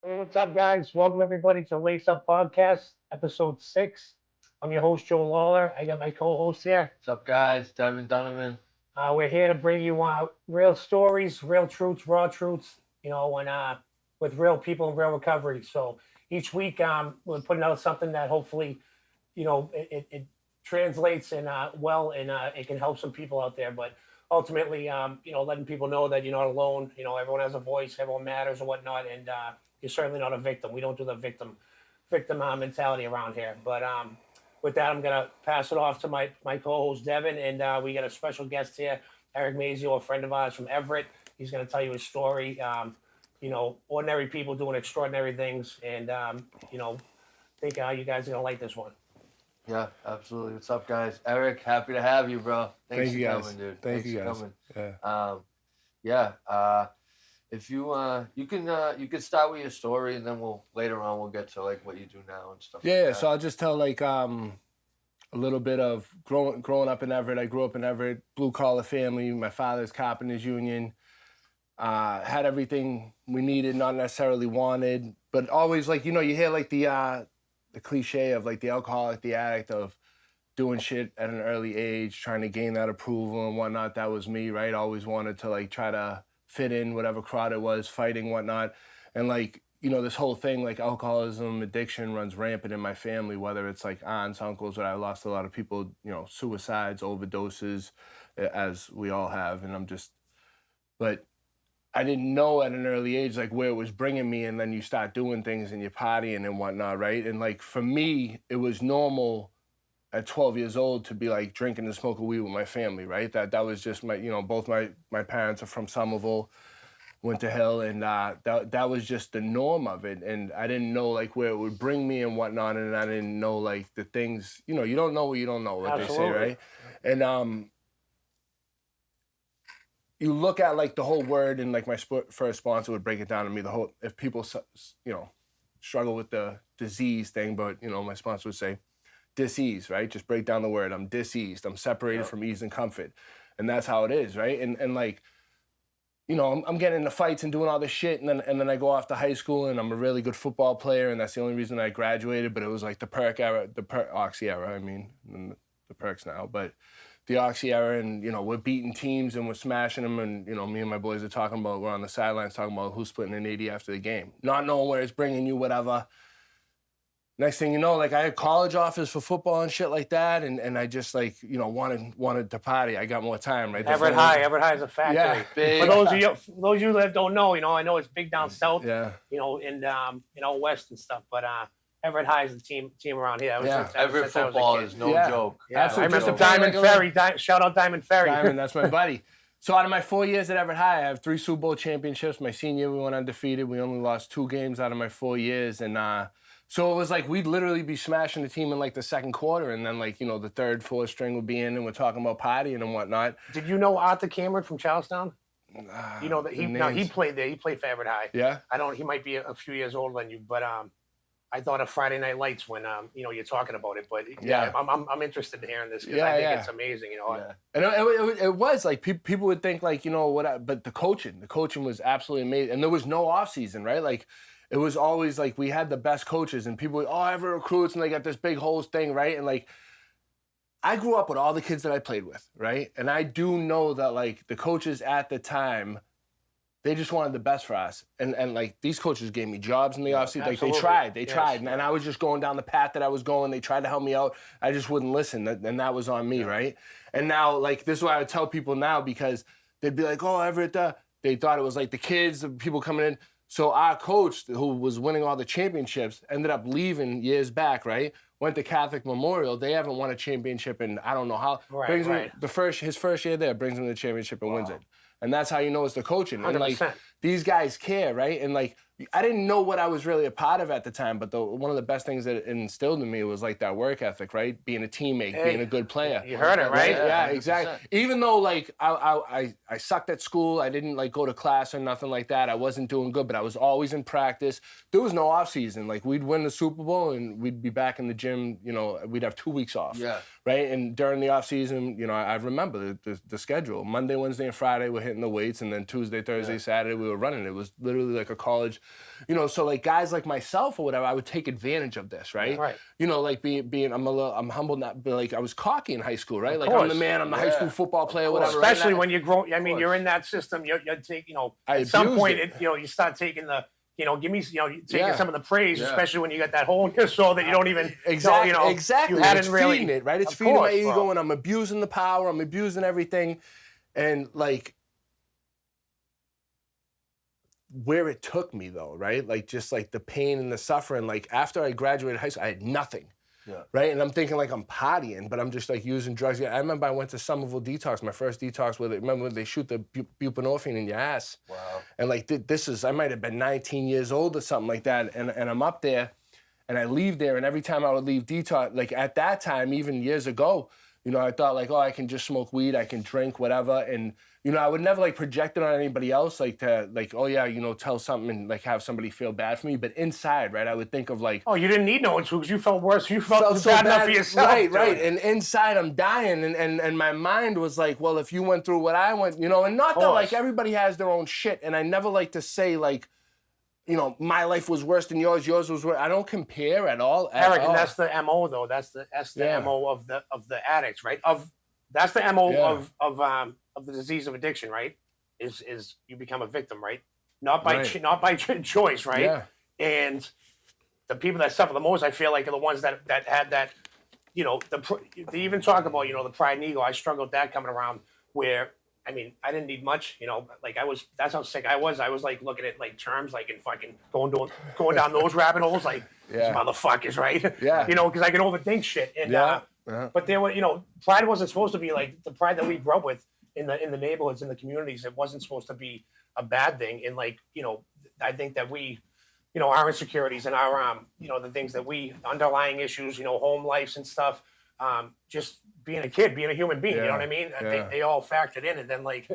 Hey, what's up, guys? Welcome, everybody, to Lace Up Podcast, episode 6. I'm your host, Joe Lawler. I got my co host here. What's up, guys? Devin Donovan. We're here to bring you real stories, real truths, raw truths, with real people and real recovery. So each week, we're putting out something that hopefully, it translates and it can help some people out there. But ultimately, letting people know that you're not alone. Everyone has a voice, everyone matters and whatnot. And you're certainly not a victim. We don't do the victim mentality around here. But with that, I'm gonna pass it off to my co-host Devin, and we got a special guest here, Eric Mazzeo, a friend of ours from Everett. He's gonna tell you his story. Ordinary people doing extraordinary things, and think you guys are gonna like this one. Yeah, absolutely. What's up, guys? Eric, happy to have you, bro. Thank you, for guys. coming, dude. Thank Thanks you, for guys. coming. Yeah. If you can start with your story, and then later on we'll get to like what you do now and stuff. Yeah. Like So I'll just tell like a little bit of growing up in Everett. I grew up in Everett, blue collar family. My father's carpenters union. Had everything we needed, not necessarily wanted, but always like you hear like the cliche of like the alcoholic, the addict of doing shit at an early age, trying to gain that approval and whatnot. That was me, right? Always wanted to like try to fit in whatever crowd it was, fighting, whatnot. And like, this whole thing, like alcoholism, addiction runs rampant in my family, whether it's like aunts, uncles, but I lost a lot of people, suicides, overdoses, as we all have. And but I didn't know at an early age, like where it was bringing me. And then you start doing things and you're partying and whatnot, right? And like for me, it was normal at 12 years old to be like drinking and smoking weed with my family, right? That was just my, both my parents are from Somerville, Winter Hill, and that was just the norm of it. And I didn't know like where it would bring me and whatnot, and I didn't know like the things, you don't know what you don't know, what Absolutely. they say, right? And you look at like the whole word, and like my first sponsor would break it down to me, the whole, if people, struggle with the disease thing, but my sponsor would say, dis-ease, right? Just break down the word. I'm dis-eased. I'm separated from ease and comfort. And that's how it is, right? And like, I'm getting into fights and doing all this shit, and then I go off to high school, and I'm a really good football player, and that's the only reason I graduated, but it was like the Oxy era, and the perks now, but the Oxy era, and, we're beating teams, and we're smashing them, and, me and my boys are talking about, we're on the sidelines talking about who's splitting an 80 after the game. Not knowing where it's bringing you, whatever. Next thing you know, like I had college offers for football and shit like that, and I just like wanted to party. I got more time, right? Everett High is a factory. Yeah. For those of you that don't know, I know it's big down south, Yeah. in west and stuff, but Everett High is the team around here. Everett football is no joke. Yeah, Absolutely. I remember Diamond Ferry. Shout out Diamond Ferry. Diamond, that's my buddy. So out of my 4 years at Everett High, I have 3 Super Bowl championships. My senior year, we went undefeated. We only lost 2 games out of my 4 years, and so it was like we'd literally be smashing the team in like the second quarter, and then like the third, fourth string would be in, and we're talking about partying and whatnot. Did you know Arthur Cameron from Charlestown? You know that he played there. He played for Everett High. Yeah. He might be a few years older than you, but I thought of Friday Night Lights when you're talking about it. But yeah, I'm interested in hearing this because I think it's amazing. Yeah. And it was like people would think like but the coaching was absolutely amazing, and there was no off season, right? Like. It was always like we had the best coaches, and people would, Everett recruits, and they got this big whole thing, right? And like, I grew up with all the kids that I played with, right? And I do know that like the coaches at the time, they just wanted the best for us. And like these coaches gave me jobs in the offseason. Like they tried. And I was just going down the path that I was going. They tried to help me out. I just wouldn't listen. And that was on me, right? And now like this is what I would tell people now, because they'd be like, Everett, they thought it was like the kids, the people coming in. So our coach, who was winning all the championships, ended up leaving years back, right? Went to Catholic Memorial. They haven't won a championship in I don't know how. Right. His first year there brings him to the championship and wins it. And that's how you know it's the coaching. 100%. And like these guys care, right? And like I didn't know what I was really a part of at the time, but one of the best things that it instilled in me was like that work ethic, right? Being a teammate, being a good player. You heard it, right? Yeah, exactly. Even though like I sucked at school, I didn't like go to class or nothing like that. I wasn't doing good, but I was always in practice. There was no off season. Like we'd win the Super Bowl and we'd be back in the gym. We'd have 2 weeks off. Yeah. right? And during the off season, you know, I remember the schedule. Monday, Wednesday, and Friday we're hitting the weights, and then Tuesday, Thursday, Saturday we were running. It was literally like a college, you know. So like guys like myself or whatever, I would take advantage of this, right? Right. You know, like being I'm humble, not but like I was cocky in high school, right? Of Like course. I'm the man, I'm the high school football player, whatever. Especially right? when you grow. I mean, you're in that system. You take, you know, I at some abused point, it. you know, you start taking the. You know, give me, you know, taking Yeah. some of the praise, Yeah. especially when you got that hole in your soul that you don't even, Exactly, you know, exactly. you hadn't it's really, feeding it, right? It's of feeding course, my ego, bro. and I'm abusing the power. I'm abusing everything, and like where it took me though, right? Like just like the pain and the suffering. Like after I graduated high school, I had nothing. Yeah. Right, and I'm thinking like I'm partying, but I'm just like using drugs. I remember I went to Somerville detox, my first detox. Remember when they shoot the buprenorphine in your ass? Wow. And like this is, I might have been 19 years old or something like that, and I'm up there, and I leave there, and every time I would leave detox, like at that time, even years ago, you know, I thought like, oh, I can just smoke weed, I can drink, whatever, and you know, I would never like project it on anybody else, like to like, oh yeah, you know, tell something and like have somebody feel bad for me, but inside, right, I would think of like, Oh, you didn't need no one to because you felt worse. You felt so bad enough for yourself. right, dude. right, and inside I'm dying, and my mind was like, well, if you went through what I went, you know, and not that like everybody has their own shit, and I never like to say like, you know, my life was worse than yours was worse. I don't compare at all. Eric, and that's the MO though. That's the Yeah. MO of the addicts, right? That's the MO Yeah. of the disease of addiction, right? Is you become a victim, right? Not by Right. not by choice, right? Yeah. And the people that suffer the most, I feel like, are the ones that had that, you know, they even talk about, you know, the pride and ego. I struggled with that coming around where, I mean, I didn't need much, you know, like that's how sick I was. I was like looking at like terms like and fucking going down those rabbit holes, like these Yeah. motherfuckers, right? Yeah. You know, because I can overthink shit. And, Yeah. but there were, you know, pride wasn't supposed to be like the pride that we grew up with in the neighborhoods, in the communities. It wasn't supposed to be a bad thing. And like, you know, I think that we, you know, our insecurities and our, you know, the things that we, underlying issues, you know, home lives and stuff, just being a kid, being a human being, you know what I mean? I think they all factored in, and then like,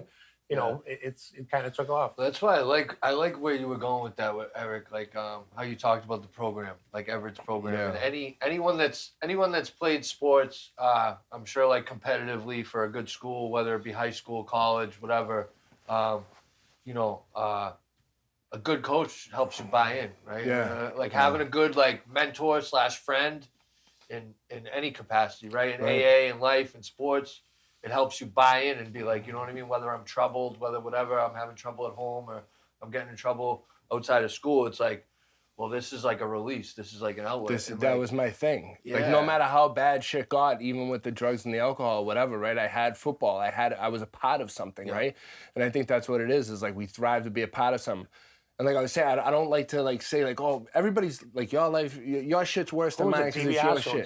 you know, it kind of took off. That's why I like where you were going with that, with Eric. Like how you talked about the program, like Everett's program, Yeah. and anyone that's played sports, I'm sure like competitively for a good school, whether it be high school, college, whatever, you know, a good coach helps you buy in, right? Yeah. Like having a good like mentor / friend in any capacity, right? In AA, in life, in sports. It helps you buy in and be like, you know what I mean? Whether I'm troubled, whether whatever, I'm having trouble at home or I'm getting in trouble outside of school, it's like, well, this is like a release. This is like an outlet. That was my thing. Like Yeah. no matter how bad shit got, even with the drugs and the alcohol, whatever, right? I had football. I was a part of something, right? And I think that's what it is like we thrive to be a part of something. And like I was saying, I don't like to like say like, oh, everybody's like your life, your shit's worse than mine because it's your shit.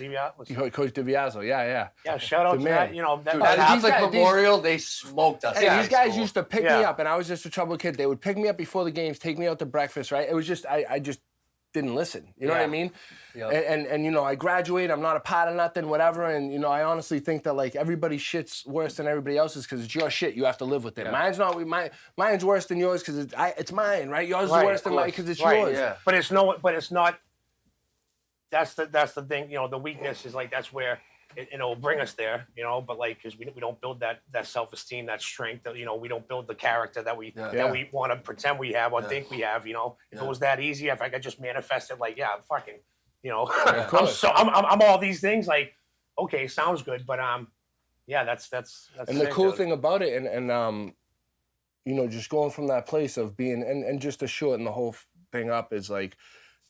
Coach DiViazzo, yeah. Yeah, shout out The to man. that. You know, that, Dude, that these Catholic guys- Memorial, they smoked us. Hey, in these high guys school. used to pick me Yeah. up, and I was just a troubled kid. They would pick me up before the games, take me out to breakfast, right? It was just, I just didn't listen. You know what I mean? Yeah. And you know, I graduate, I'm not a part of nothing, whatever. And, you know, I honestly think that, like, everybody's shit's worse than everybody else's because it's your shit. You have to live with it. Yeah. Mine's worse than yours because it's mine, right? Yours Right, is worse of than mine course. because it's Right, yours. Yeah. But it's not. That's the thing. You know, the weakness is like that's where it will bring us there. You know, but like because we don't build that self-esteem, that strength. That, you know, we don't build the character that we want to pretend we have or think we have. You know, if it was that easy, if I could just manifest it, like I'm fucking, you know, I'm all these things. Like, okay, sounds good, but yeah, that's. And the sick, cool dude. thing about it, and you know, just going from that place of being, and just to shorten the whole thing up, is like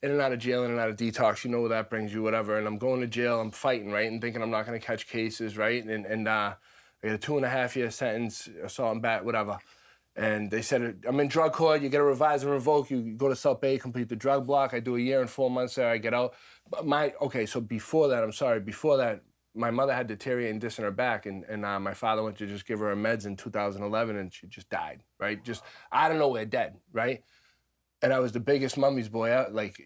in and out of jail, in and out of detox. You know where that brings you, whatever. And I'm going to jail, I'm fighting, right, and thinking I'm not going to catch cases, right, and I got a 2.5-year sentence, assault and bat, whatever. And they said, I'm in drug court, you get a revise and revoke, you go to South Bay, complete the drug block. I do a year and 4 months there, I get out. But so before that, my mother had deteriorating disc in her back, and my father went to just give her meds in 2011, and she just died, right? Just out of nowhere, dead, right? And I was the biggest mummy's boy out, like.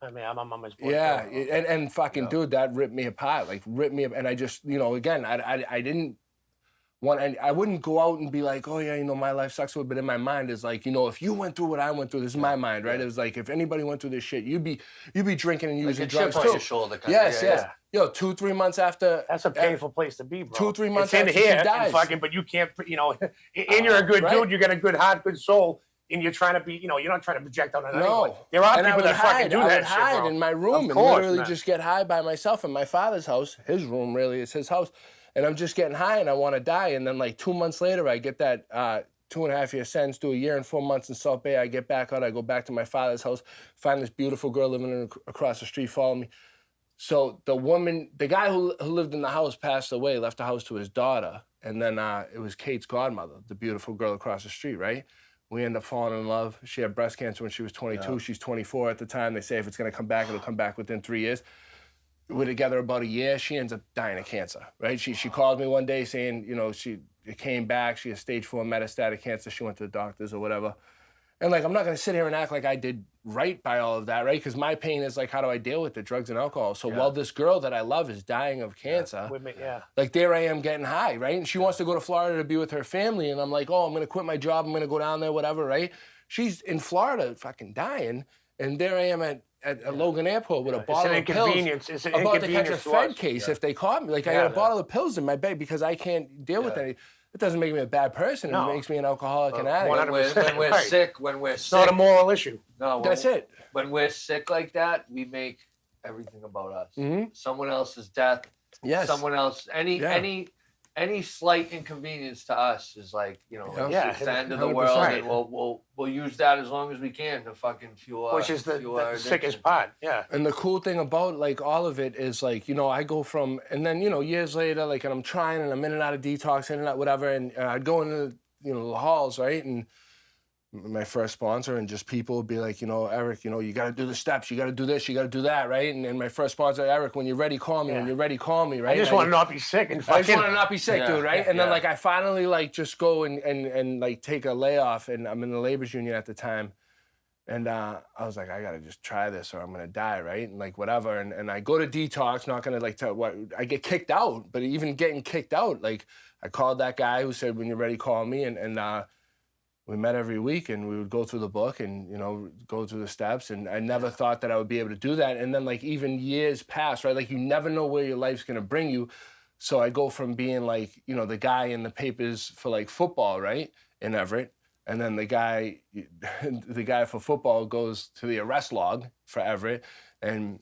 I mean, I'm a mama's boy. Yeah, too. and fucking dude, that ripped me apart, like ripped me up. And I just, you know, again, I didn't and I wouldn't go out and be like, oh yeah, you know, my life sucks, but in my mind is like, you know, if you went through what I went through, this is my mind, right? It was like, if anybody went through this shit, you'd be drinking and using Like a drugs chip too. on your shoulder. Yes. Yeah. Yo, 2-3 months after. That's a painful place to be, bro. 2-3 months it's in after here, she dies. and fucking, but you can't, you know, and you're a good right. dude, you got a good heart, good soul, and you're trying to be, you know, you're not trying to project on anyone. No. There are And I people would that fucking do I that would shit, hide bro. in my room Of and course, literally man. just get high by myself in my father's house. His room really is his house. And I'm just getting high and I want to die. And then like 2 months later, I get that 2.5-year sentence, do a year and 4 months in Salt Bay. I get back out, I go back to my father's house, find this beautiful girl living across the street, follow me. So the guy who lived in the house passed away, left the house to his daughter. And then it was Kate's godmother, the beautiful girl across the street, right? We end up falling in love. She had breast cancer when she was 22. Yeah. She's 24 at the time. They say if it's going to come back, it'll come back within 3 years. We're together about a year. She ends up dying of cancer, right? She called me one day saying, you know, it came back. She has stage 4 metastatic cancer. She went to the doctors or whatever. And like, I'm not going to sit here and act like I did right by all of that, right? Because my pain is like, how do I deal with the drugs and alcohol? So while this girl that I love is dying of cancer, like there I am getting high, right? And she wants to go to Florida to be with her family. And I'm like, oh, I'm going to quit my job. I'm going to go down there, whatever, right? She's in Florida fucking dying. And there I am at Logan Airport with a bottle of pills. It's an about to catch a inconvenience to Fed us. case if they caught me. Like I got a bottle of pills in my bed because I can't deal with any. It doesn't make me a bad person. No. It makes me an alcoholic and addict. When we're sick, it's not a moral issue. No, that's it. When we're sick like that, we make everything about us. Mm-hmm. Someone else's death. Yes. Someone else. Any slight inconvenience to us is like, you know, it's the end of the world, right. and we'll use that as long as we can to fucking fuel our Which is the sickest part, yeah. And the cool thing about like all of it is like, you know, I go from, and then, you know, years later, like, and I'm trying and I'm in and out of detox, in and out, whatever, and I'd go into, you know, the halls, right, and my first sponsor and just people would be like, you know, Eric, you know, you got to do the steps, you got to do this, you got to do that, right? And my first sponsor, Eric, when you're ready, call me. When you're ready, call me, right? I just want to not be sick. And I just want to not be sick, dude, right? And then like I finally like just go and like take a layoff, and I'm in the labor's union at the time. And I was like, I got to just try this or I'm going to die, right? And like whatever. And I go to detox, not going to like tell what, I get kicked out, but even getting kicked out, like I called that guy who said, when you're ready, call me. And we met every week and we would go through the book and, you know, go through the steps. And I never thought that I would be able to do that. And then like even years pass, right? Like you never know where your life's going to bring you. So I go from being like, you know, the guy in the papers for like football, right? In Everett. And then the guy for football goes to the arrest log for Everett. And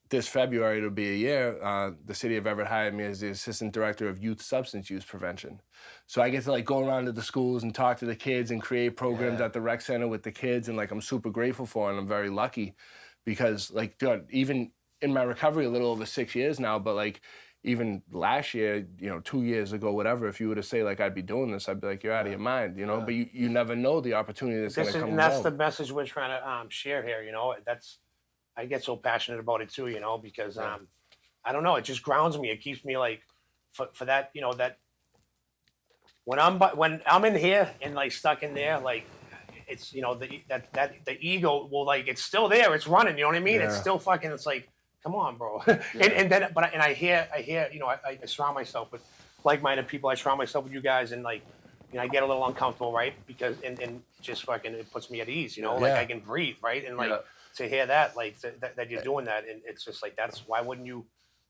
this February, it'll be a year, the city of Everett hired me as the assistant director of youth substance use prevention. So I get to like go around to the schools and talk to the kids and create programs at the rec center with the kids. And like, I'm super grateful for it, and I'm very lucky because like, dude, even in my recovery a little over 6 years now, but like even last year, you know, 2 years ago, whatever, if you were to say like, I'd be doing this, I'd be like, you're out of your mind, you know, but you never know the opportunity that's going to come along. And that's the message we're trying to share here, you know, I get so passionate about it too, you know, because I don't know, it just grounds me. It keeps me like for that, you know, that when I'm in here and like stuck in there, like it's, you know, the ego will like, it's still there, it's running, you know what I mean? It's still fucking, it's like, come on, bro. and I hear, you know, I surround myself with like-minded people. I surround myself with you guys, and like, you know, I get a little uncomfortable, right? Because and just fucking, it puts me at ease, you know, like I can breathe, right? And like to hear that, like that you're doing that, and it's just like, why wouldn't you?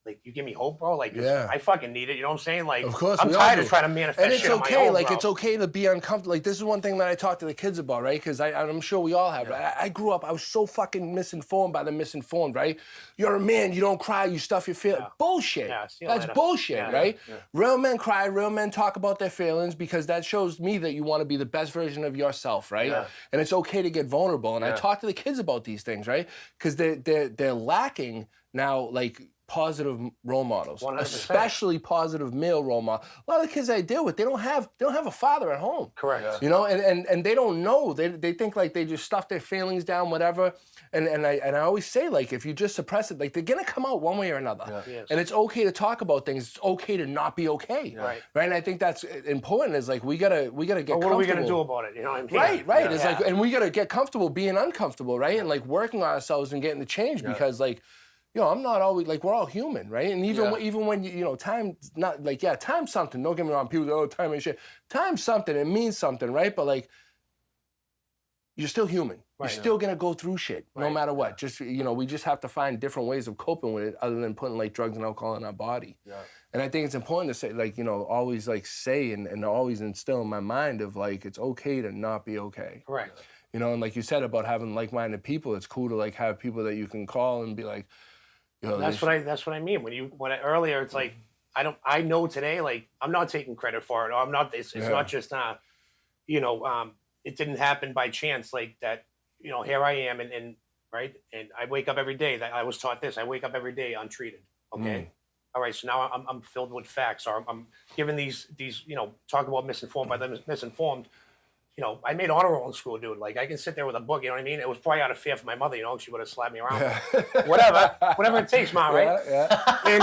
Like, you give me hope, bro. Like, I fucking need it. You know what I'm saying? Like, of course, I'm tired of trying to manifest and it's shit okay. on my own, like, bro. it's okay to be uncomfortable. Like, this is one thing that I talk to the kids about, right? Because I'm sure we all have. Right? I grew up, I was so fucking misinformed by the misinformed, right? You're a man, you don't cry, you stuff your feelings. Bullshit. That's bullshit, right? Real men cry, real men talk about their feelings because that shows me that you want to be the best version of yourself, right? And it's okay to get vulnerable. And I talk to the kids about these things, right? Because they're lacking now, like, positive role models, 100%. especially positive male role models. A lot of the kids I deal with, they don't have a father at home. Correct. You know, and they don't know. They think like they just stuff their feelings down, whatever. And I always say, like, if you just suppress it, like, they're gonna come out one way or another. Yes. And it's okay to talk about things. It's okay to not be okay. Right. And I think that's important. Is like we gotta get comfortable. What are we gonna do about it? You know what I mean? Right. It's like, and we gotta get comfortable being uncomfortable, right? And like working on ourselves and getting the change because like, I'm not always like, we're all human, right? And even Yeah. even when time's not like, time's something. Don't get me wrong. People say, oh, time ain't shit. Time's something. It means something, right? But like, you're still human. Right. You're still gonna go through shit, no Right. matter what. Just we just have to find different ways of coping with it, other than putting like drugs and alcohol in our body. Yeah. And I think it's important to say, like, always like say and always instill in my mind of like, it's okay to not be okay. Correct. And like you said about having like-minded people, it's cool to like have people that you can call and be like, That's what I mean. Earlier, it's like I know today, like I'm not taking credit for it. Or I'm not. It's not just it didn't happen by chance. Like that, here I am, and right, and I wake up every day. That I was taught this. I wake up every day untreated. Okay. All right. So now I'm filled with facts, or I'm given these talk about misinformed by them misinformed. I made honor roll in school, dude. Like I can sit there with a book. You know what I mean? It was probably out of fear for my mother. She would have slapped me around. Whatever it takes, Mom. Right? And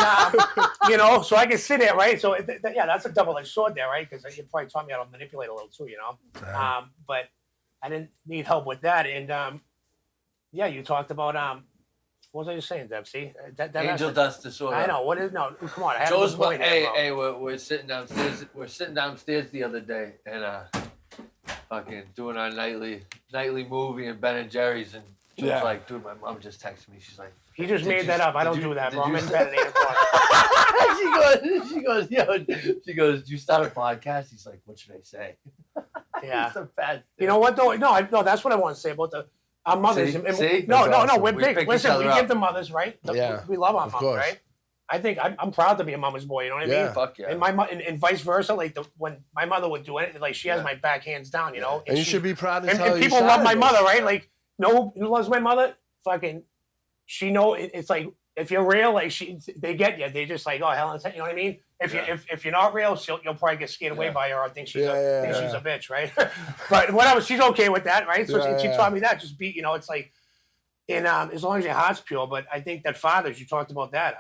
so I can sit there, right? So that's a double-edged sword there, right? Because you probably taught me how to manipulate a little too, But I didn't need help with that. And you talked about what was I just saying, Deb? See, that Angel dust disorder. I know. What is no? Come on. I have Joe's a point. hey, we're sitting downstairs. We're sitting downstairs the other day and fucking doing our nightly movie in Ben and Jerry's, and Joe's like, dude, my mom just texted me. She's like, he just made that up. I don't do that, bro. I'm in bed at 8 o'clock. she goes, do you start a podcast? He's like, what should I say? Yeah. It's a bad thing. You know what though? No, that's what I want to say about our mothers. See? No, awesome. we're We big. pick Listen, each we other give up. the mothers, right? Yeah, We love our of moms, course. right? I think I'm proud to be a mama's boy. You know what I mean? Yeah. Fuck yeah. And and vice versa. Like when my mother would do anything, like she has my back hands down. And you should be proud as And, hell. and you people love my started mother, this. right? Like, who loves my mother? Fucking, she it's like if you're real, like they get you. They just like, oh hell, you know what I mean? If you're not real, you'll probably get scared away by her. I think she's she's a bitch, right? But whatever, she's okay with that, right? So she taught me that. Just be, it's like, and as long as your heart's pure. But I think that fathers, you talked about that.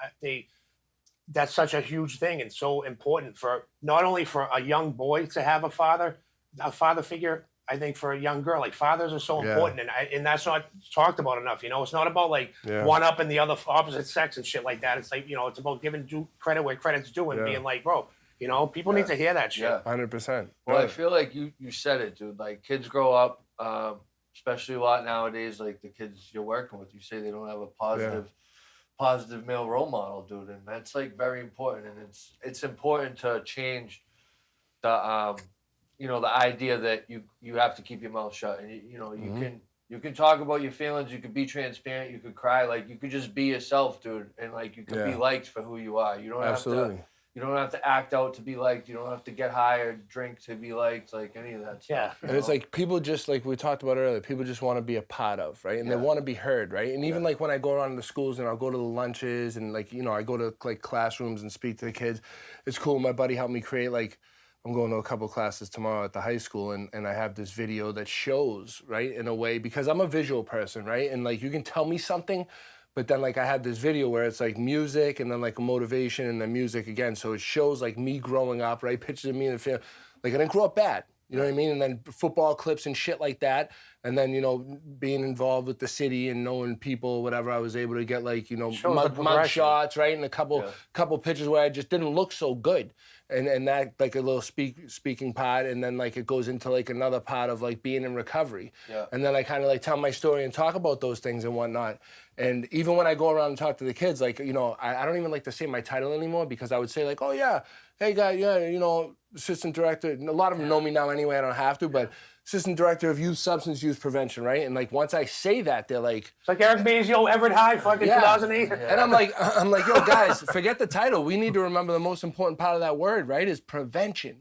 That's such a huge thing and so important for not only for a young boy to have a father figure. I think for a young girl, like fathers are so important, and that's not talked about enough. It's not about like one up in the other opposite sex and shit like that. It's like it's about giving due credit where credit's due and being like, bro, people need to hear that shit. 100%. Well, I feel like you said it, dude. Like kids grow up, especially a lot nowadays. Like the kids you're working with, you say they don't have a positive male role model, dude, and that's like very important. And it's important to change the the idea that you have to keep your mouth shut, and you can talk about your feelings, you can be transparent, you could cry, like you could just be yourself, dude, and like you could be liked for who you are. You don't have to act out to be liked. You don't have to get high or drink to be liked, like any of that stuff. And it's like people just, like we talked about earlier, people just want to be a part of, right? And they want to be heard, right? And even like when I go around the schools and I'll go to the lunches and like, I go to like classrooms and speak to the kids. It's cool. My buddy helped me create like, I'm going to a couple classes tomorrow at the high school and I have this video that shows, right, in a way, because I'm a visual person, right? And like you can tell me something, but then like I have this video where it's like music and then like a motivation and then music again. So it shows like me growing up, right? Pictures of me in the film. Like I didn't grow up bad, you know what I mean? And then football clips and shit like that. And then, being involved with the city and knowing people, whatever, I was able to get like, mug shots, right? And a couple pictures where I just didn't look so good. And that like a little speaking part, and then like it goes into like another part of like being in recovery. And then I kind of like tell my story and talk about those things and whatnot. And even when I go around and talk to the kids, like, I don't even like to say my title anymore, because I would say like, oh yeah, hey guy, assistant director. A lot of them know me now anyway, I don't have to, but assistant director of youth substance use prevention, right? And like once I say that, they're like, it's like Eric Mazzeo, Everett High, fucking 2008. And I'm like, yo guys, forget the title. We need to remember the most important part of that word, right? Is prevention.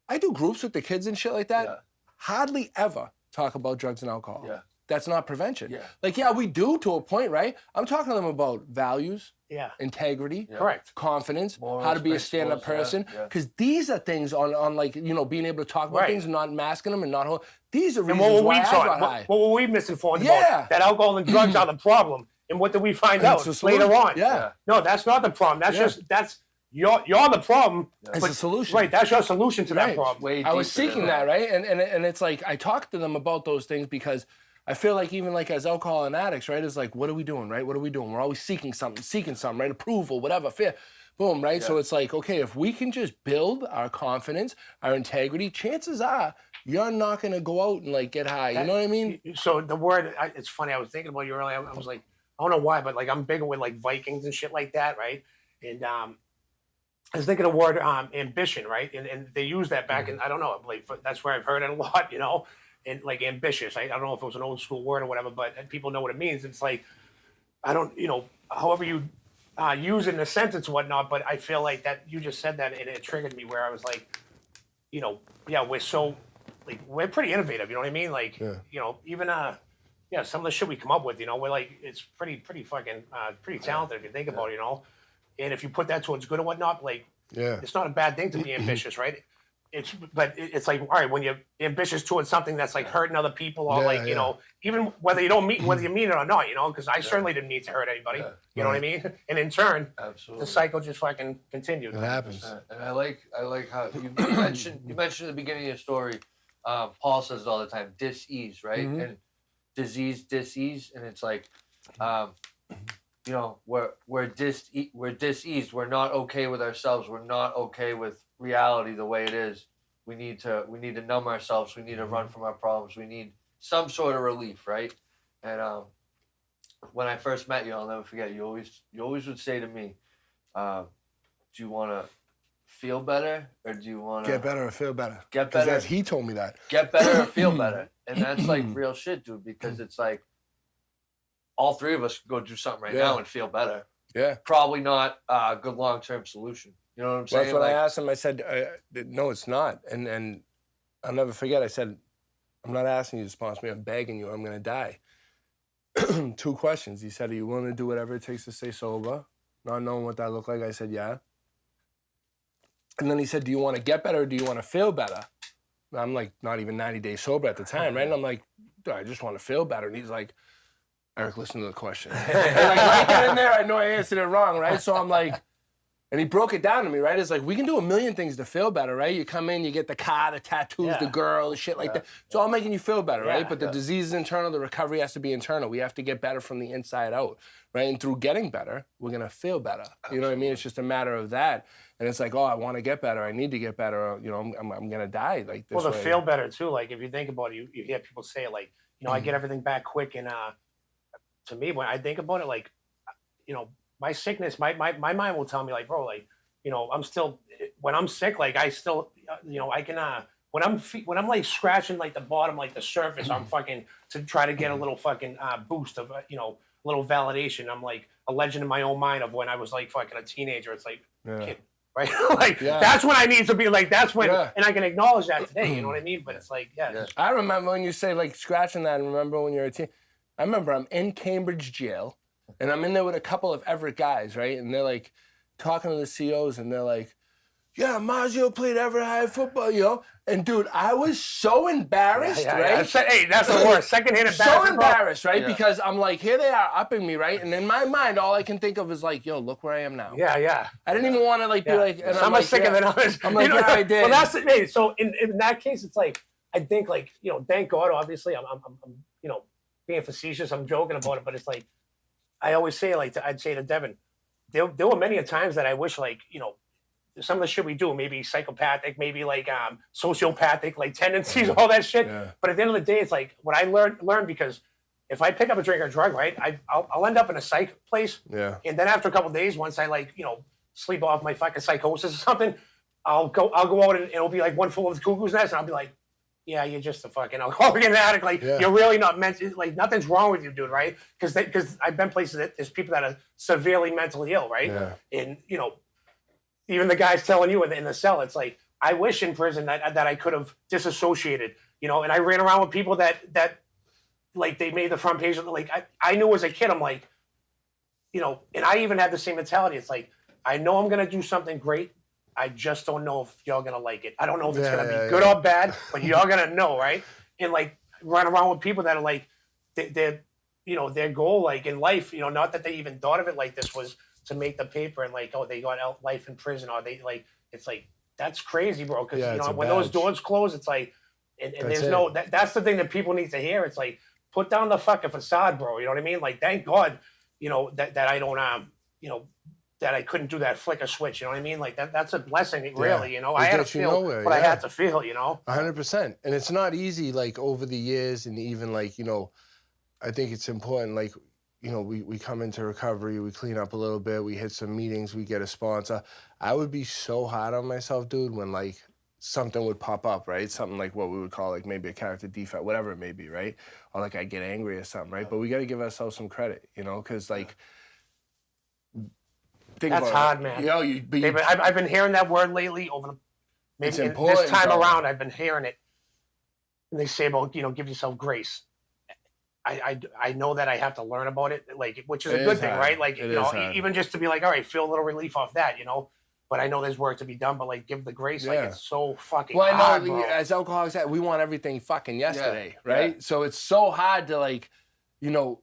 I do groups with the kids and shit like that. Hardly ever talk about drugs and alcohol. That's not prevention. Like, we do to a point, right? I'm talking to them about values, integrity, correct, confidence, how to be a stand-up person. Because these are things on like, being able to talk about things and not masking them and not these are reasons why I got high. What were we misinformed about? That alcohol and drugs are the problem. And what did we find out later on? No, that's not the problem. That's you're the problem. It's a solution. Right, that's your solution to that problem. I was seeking that, right? And it's like I talked to them about those things because I feel like even like as alcohol and addicts, right? It's like, what are we doing, right? What are we doing? We're always seeking something, right? Approval, whatever, fear, boom, right? So it's like, okay, if we can just build our confidence, our integrity, chances are you're not gonna go out and like get high. You know what I mean? So the word, it's funny. I was thinking about you earlier. I was like, I don't know why, but like I'm bigger with like Vikings and shit like that, right? And I was thinking of the word ambition, right? And they use that back in, I don't know, like that's where I've heard it a lot, you know, and like ambitious. I don't know if it was an old school word or whatever, but people know what it means. It's like, I don't, you know, however you use it in a sentence and whatnot, but I feel like that you just said that and it triggered me where I was like, you know, yeah, we're pretty innovative, you know what I mean? Like, you know, even, some of the shit we come up with, you know, we're like, it's pretty fucking, pretty talented if you think about it, you know? And if you put that towards good and whatnot, like, it's not a bad thing to be ambitious, right? But it's like, all right, when you're ambitious towards something that's like hurting other people or you know, even whether you mean it or not, you know, because I certainly didn't mean to hurt anybody, you know what I mean? And in turn, the cycle just fucking continued. It happens. And I like how you mentioned at the beginning of your story, Paul says it all the time, dis-ease, right? And disease, dis-ease, and it's like, you know, we're dis-eased. We're not okay with ourselves. We're not okay with reality the way it is. We need to numb ourselves. We need to run from our problems. We need some sort of relief, right? And when I first met you, I'll never forget. You always would say to me, "Do you want to feel better, or do you want to get better or feel better?" Get better. He told me that. Get better or feel better, and that's like real shit, dude. Because it's like all three of us could go do something right now and feel better. Yeah. Probably not a good long-term solution. You know what I'm saying? That's what I asked him. I said, no, it's not. And I'll never forget. I said, I'm not asking you to sponsor me. I'm begging you. I'm going to die. 2 questions. He said, are you willing to do whatever it takes to stay sober? Not knowing what that looked like, I said, yeah. And then he said, do you want to get better or do you want to feel better? And I'm like, not even 90 days sober at the time, right? And I'm like, I just want to feel better. And he's like, Eric, listen to the question. And like right then and there, I know I answered it wrong, right? So I'm like, and he broke it down to me, right? It's like, we can do a million things to feel better, right? You come in, you get the car, the tattoos, the girl, the shit like that. It's all making you feel better, right? But the disease is internal, the recovery has to be internal. We have to get better from the inside out, right? And through getting better, we're gonna feel better. You know what I mean? It's just a matter of that. And it's like, oh, I want to get better. I need to get better. Or, you know, I'm gonna die like this. Well, to feel better too. Like if you think about it, you hear people say it, like, you know, I get everything back quick. And to me, when I think about it, like, you know, my sickness, my mind will tell me like, bro, like, you know, I'm still, when I'm sick, like I still, you know, I can, when I'm like scratching like the bottom, like the surface, I'm fucking to try to get a little fucking boost of, you know, a little validation. I'm like a legend in my own mind of when I was like fucking a teenager. It's like, kid, right? Like that's when I need to be like, that's when, and I can acknowledge that today. You know what I mean? But it's like, I remember when you say like scratching that, and remember when you were a teen. I remember I'm in Cambridge jail, and I'm in there with a couple of Everett guys, right? And they're like talking to the COs, and they're like, yeah, Mazzeo played Everett High football, you know? And dude, I was so embarrassed, right? Hey, that's the worst. Secondhand embarrassment. So embarrassed, right? Because I'm like, here they are upping me, right? And in my mind, all I can think of is like, yo, look where I am now. Yeah. I didn't even want to like be like, and I'm like, sicker than others. I'm like, I did. Well, that's it. Hey, so in that case, it's like, I think like, you know, thank God, obviously, I'm you know, being facetious, I'm joking about it, but it's like, I always say, like, I'd say to Devin, there were many a times that I wish, like, you know, some of the shit we do, maybe psychopathic, maybe like sociopathic, like tendencies, all that shit. Yeah. But at the end of the day, it's like what I learned because if I pick up a drink or drug, right, I'll end up in a psych place. Yeah. And then after a couple of days, once I like, you know, sleep off my fucking psychosis or something, I'll go out and it'll be like one full of cuckoo's nest, and I'll be like, yeah, you're just a fucking alcoholic and addict. Like, you're really not meant to, like, nothing's wrong with you, dude, right? Because I've been places that there's people that are severely mentally ill, right? Yeah. And, you know, even the guys telling you in the cell, it's like, I wish in prison that I could have disassociated, you know, and I ran around with people that like, they made the front page. Like, I knew as a kid, I'm like, you know, and I even had the same mentality. It's like, I know I'm going to do something great. I just don't know if y'all gonna like it. I don't know if it's gonna be good or bad, but y'all gonna know, right? And like run around with people that are like, they're, you know, their goal, like in life, you know, not that they even thought of it like this, was to make the paper and like, oh, they got out life in prison, or they like, it's like, that's crazy, bro. Because you know, when those doors close, it's like, and there's that's the thing that people need to hear. It's like, put down the fucking facade, bro. You know what I mean? Like, thank God, you know, that I don't, you know, that I couldn't do that flicker switch. You know what I mean? Like that's a blessing, really. You know, I had to feel nowhere, what I had to feel. You know, 100%. And it's not easy, like over the years, and even like, you know, I think it's important, like, you know, we come into recovery, we clean up a little bit, we hit some meetings, we get a sponsor. I would be so hard on myself, dude, when like something would pop up, right? Something like what we would call like maybe a character defect, whatever it may be, right? Or like I get angry or something, right? But we got to give ourselves some credit, you know, because like, think that's about hard, it. man. You know, I've been hearing that word lately over the maybe It's important, this time though. around. I've been hearing it, and they say about, you know, give yourself grace. I know that I have to learn about it, like, which is a good thing, right? Like, you know, even just to be like, all right, feel a little relief off that, you know. But I know there's work to be done. But like, give the grace, like it's so fucking hard, I know, bro. as alcoholics, we want everything fucking yesterday, right? Yeah. So it's so hard to like, you know,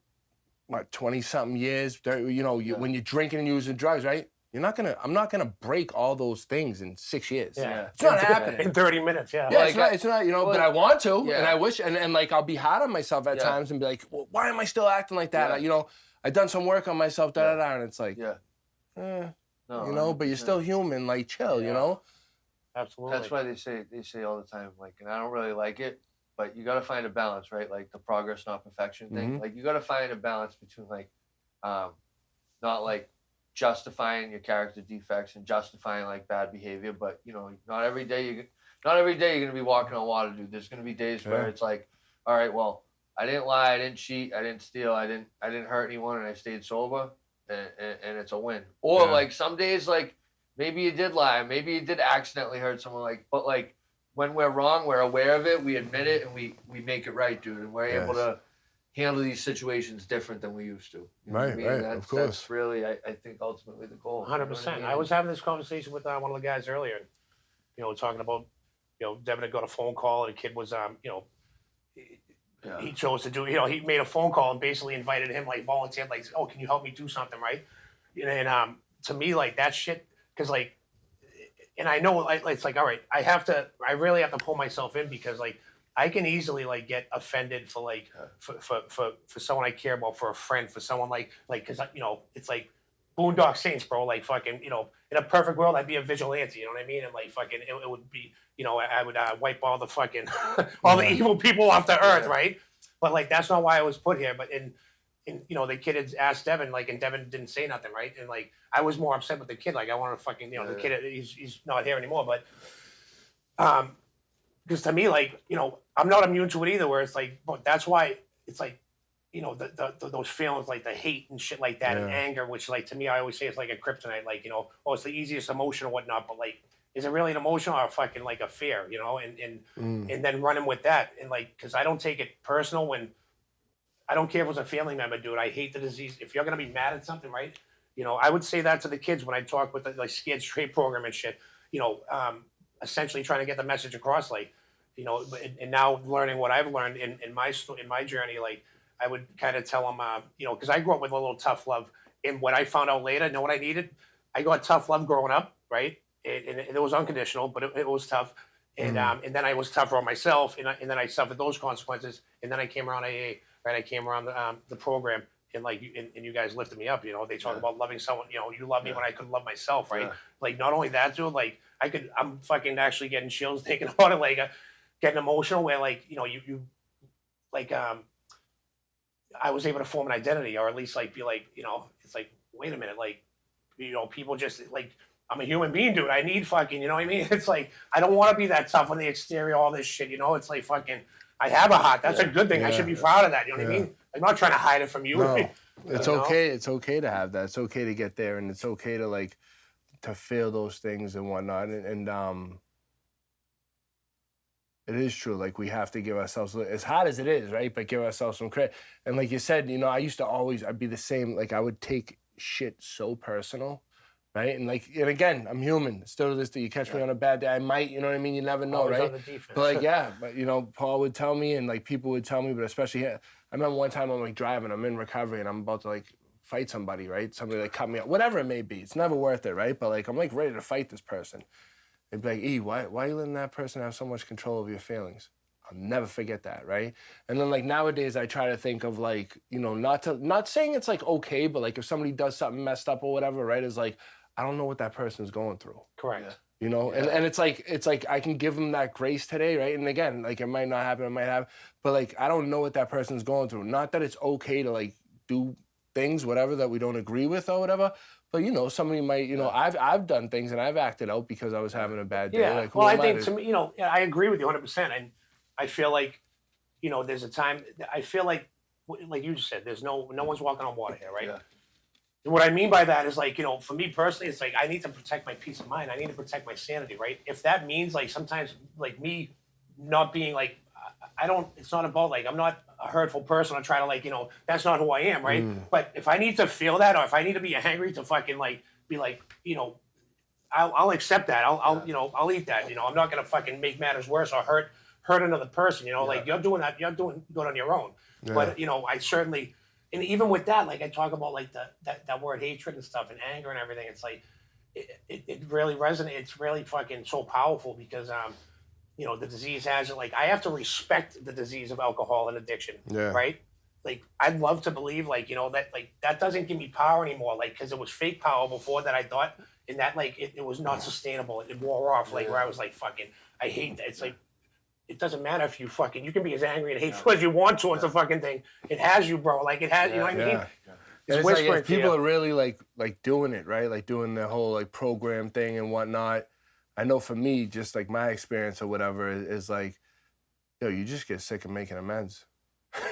what 20-something years, you know, when you're drinking and using drugs, right? I'm not gonna break all those things in 6 years. Yeah. It's not happening. In 30 minutes, yeah. Yeah, like, it's not, you know, but I want to, and I wish, and like, I'll be hard on myself at times and be like, well, why am I still acting like that? You know, I've done some work on myself, and it's like, you know, but you're still human, like, chill, you know? Absolutely. That's why they say all the time, like, and I don't really like it, but you got to find a balance, right? Like the progress, not perfection thing. Like, you got to find a balance between like, not like justifying your character defects and justifying like bad behavior, but you know, not every day you're gonna be walking on water, dude. There's gonna be days where it's like, all right, well, I didn't lie, I didn't cheat, I didn't steal, I didn't hurt anyone, and I stayed sober, and it's a win. Or like some days, like maybe you did lie, maybe you did accidentally hurt someone, like, but like when we're wrong, we're aware of it, we admit it, and we make it right, dude, and we're able to handle these situations different than we used to. You know what I mean? Of course. That's really, I think, ultimately the goal. 100%. You know what I mean? I was having this conversation with one of the guys earlier, you know, talking about, you know, Devin had got a phone call, and the kid was, you know, he chose to do, you know, he made a phone call and basically invited him, like, volunteered, like, oh, can you help me do something, right? And to me, like, that shit, because, like, and I know, it's like, all right, I really have to pull myself in, because, like, I can easily like get offended for like for someone I care about, for a friend, for someone like because you know, it's like Boondock Saints, bro. Like fucking, you know, in a perfect world, I'd be a vigilante. You know what I mean? And like fucking, it would be, you know, I would wipe all the fucking all the evil people off the earth, right? But like that's not why I was put here. But in you know, the kid had asked Devin, like, and Devin didn't say nothing, right? And like I was more upset with the kid. Like I wanted to fucking, you know, the kid, he's not here anymore, but because to me, like, you know, I'm not immune to it either, where it's like, but that's why it's like, you know, those feelings, like the hate and shit like that, and anger, which like to me, I always say it's like a kryptonite, like, you know, oh, it's the easiest emotion or whatnot, but like, is it really an emotion or a fucking like a fear, you know? And then running with that, and like, because I don't take it personal when I don't care if it was a family member, dude. I hate the disease. If you're gonna be mad at something, right? You know, I would say that to the kids when I talk with the like Scared Straight program and shit. You know, essentially trying to get the message across, like, you know, and now learning what I've learned in my journey, like I would kind of tell them, you know, because I grew up with a little tough love, and what I found out later, know what I needed? I got tough love growing up, right? And it was unconditional, but it was tough, and then I was tougher on myself, and then I suffered those consequences, and then I came around AA, right? I came around the program. And like, and you guys lifted me up, you know, they talk about loving someone, you know, you love me when I couldn't love myself, right? Like, not only that, dude, like I'm fucking actually getting chills thinking about it, like getting emotional, where like, you know, you like, I was able to form an identity, or at least like be like, you know, it's like, wait a minute, like, you know, people just like, I'm a human being, dude. I need fucking, you know what I mean? It's like, I don't want to be that tough on the exterior, all this shit, you know? It's like fucking, I have a heart. That's a good thing. I should be proud of that. You know what I mean? I'm not trying to hide it from you. No, it's okay. It's okay to have that. It's okay to get there, and it's okay to like to feel those things and whatnot. And it is true. Like we have to give ourselves, as hard as it is, right? But give ourselves some credit. And like you said, you know, I used to always, I'd be the same. Like I would take shit so personal. Right? And like, and again, I'm human. Still to this day, you catch me on a bad day, I might, you know what I mean? You never know, Always right? on the defense. But like, yeah, but you know, Paul would tell me, and like people would tell me, but especially here, I remember one time I'm like driving, I'm in recovery, and I'm about to like fight somebody, right? Somebody like cut me out, whatever it may be. It's never worth it, right? But like, I'm like ready to fight this person. They'd be like, E, why are you letting that person have so much control of your feelings? I'll never forget that, right? And then like nowadays I try to think of like, you know, not saying it's like okay, but like if somebody does something messed up or whatever, right, is like, I don't know what that person's going through. Correct. You know, and it's like I can give them that grace today, right? And again, like it might not happen, it might happen, but like I don't know what that person's going through. Not that it's okay to like do things, whatever, that we don't agree with or whatever. But you know, somebody might, you know, I've done things and I've acted out because I was having a bad day. Yeah. Like, who Well, I am think to- to me, you know, I agree with you 100%. And I feel like, you know, there's a time. I feel like you just said, there's no one's walking on water here, right? Yeah. And what I mean by that is like, you know, for me personally, it's like I need to protect my peace of mind. I need to protect my sanity, right? If that means like sometimes like me not being like, I don't. It's not about like I'm not a hurtful person. I try to like, you know, that's not who I am, right? But if I need to feel that, or if I need to be angry to fucking like be like, you know, I'll accept that. I'll you know, I'll eat that. You know, I'm not gonna fucking make matters worse or hurt another person. You know, like you're doing that. You're doing good on your own. Yeah. But you know, I certainly, and even with that, like I talk about like that word hatred and stuff and anger and everything. It's like it really resonates. It's really fucking so powerful because you know, the disease has it. Like I have to respect the disease of alcohol and addiction. Yeah. Right. Like I'd love to believe like, you know, that like that doesn't give me power anymore. Like, cause it was fake power before that I thought, and that like, it was not sustainable. It wore off like where I was like, fucking, I hate that. It's like, it doesn't matter if you can be as angry and hateful as you want towards the fucking thing. It has you, bro. Like it has, you know what I mean? Yeah. And it's like if people are really like doing it, right? Like doing the whole like program thing and whatnot. I know for me, just like my experience or whatever is like, yo, you just get sick of making amends.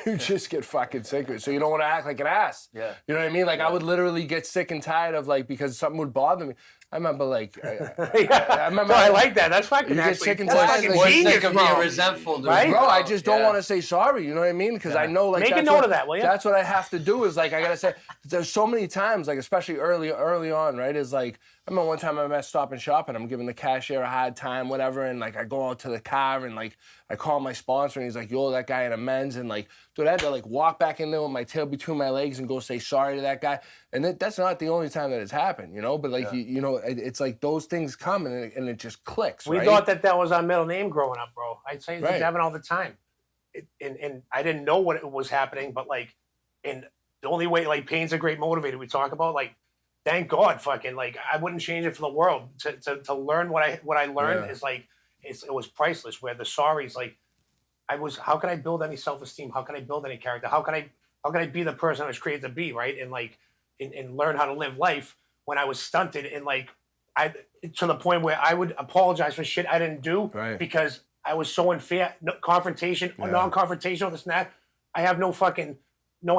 You just get fucking sick of it. So you don't want to act like an ass. Yeah. You know what I mean? Like I would literally get sick and tired of like, because something would bother me. I remember like, I remember. No, I like that. That's fucking. You get actually, sick and that's tired. fucking Or genius, sick of being bro. resentful, dude. Right? Bro, I just don't Yeah. want to say sorry. You know what I mean? Because I know like Make a that's note what, of that, will you? That's what I have to do. Is like I gotta say. There's so many times, like especially early on, right? Is like I remember one time I'm at Stop and Shop and I'm giving the cashier a hard time, whatever, and like I go out to the car and like I call my sponsor and he's like, "Yo, that guy in amends," and like, dude, I had to like walk back in there with my tail between my legs and go say sorry to that guy. And that's not the only time that it's happened, you know. But like you know, it's like those things come and it just clicks. We right? thought that was our middle name growing up, bro. I'd say Right. Devin all the time. And I didn't know what was happening, but like, and the only way, like, pain's a great motivator. We talk about, like, thank God, fucking, like, I wouldn't change it for the world. To learn what I learned is like, it was priceless. Where the sorry's like, how can I build any self-esteem? How can I build any character? How can I be the person I was created to be, right? And like, and learn how to live life when I was stunted and like, to the point where I would apologize for shit I didn't do because I was so unfair, non-confrontational, this and that. I have no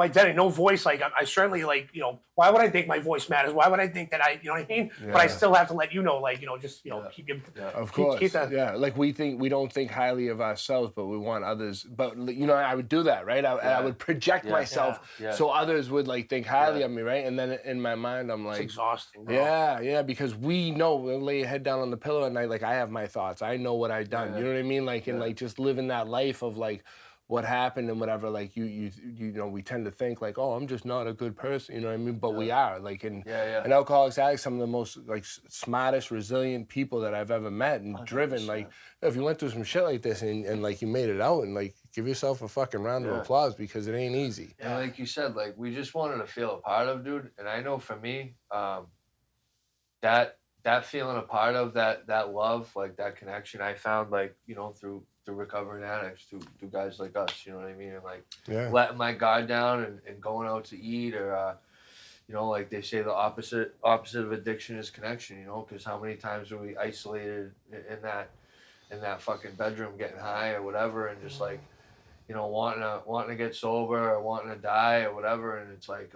identity, no voice. Like I certainly like, you know, why would I think my voice matters? Why would I think that you know what I mean? Yeah. But I still have to let you know, like, you know, just, you know, keep your, Of course, keep that. yeah. Like we don't think highly of ourselves, but we want others. But you know, I would do that, right? I would project myself so others would like think highly of me, right? And then in my mind, I'm like, It's exhausting, bro. yeah, because we know we'll lay your head down on the pillow at night. Like I have my thoughts. I know what I've done. You know what I mean? Like and like just living that life of like what happened and whatever. Like you know, we tend to think like, oh, I'm just not a good person. You know what I mean? But we are. Like and Alcoholics Addicts, some of the most like smartest, resilient people that I've ever met and 100%. Driven. Like if you went through some shit like this and like you made it out and like give yourself a fucking round of applause because it ain't easy. And like you said, like we just wanted to feel a part of, dude. And I know for me, that feeling a part of that love, like that connection, I found like, you know, through recovering addicts, through guys like us, you know what I mean? And like letting my guard down and going out to eat or, you know, like they say the opposite of addiction is connection, you know, because how many times are we isolated in that fucking bedroom getting high or whatever and just like, you know, wanting to get sober or wanting to die or whatever. And it's like,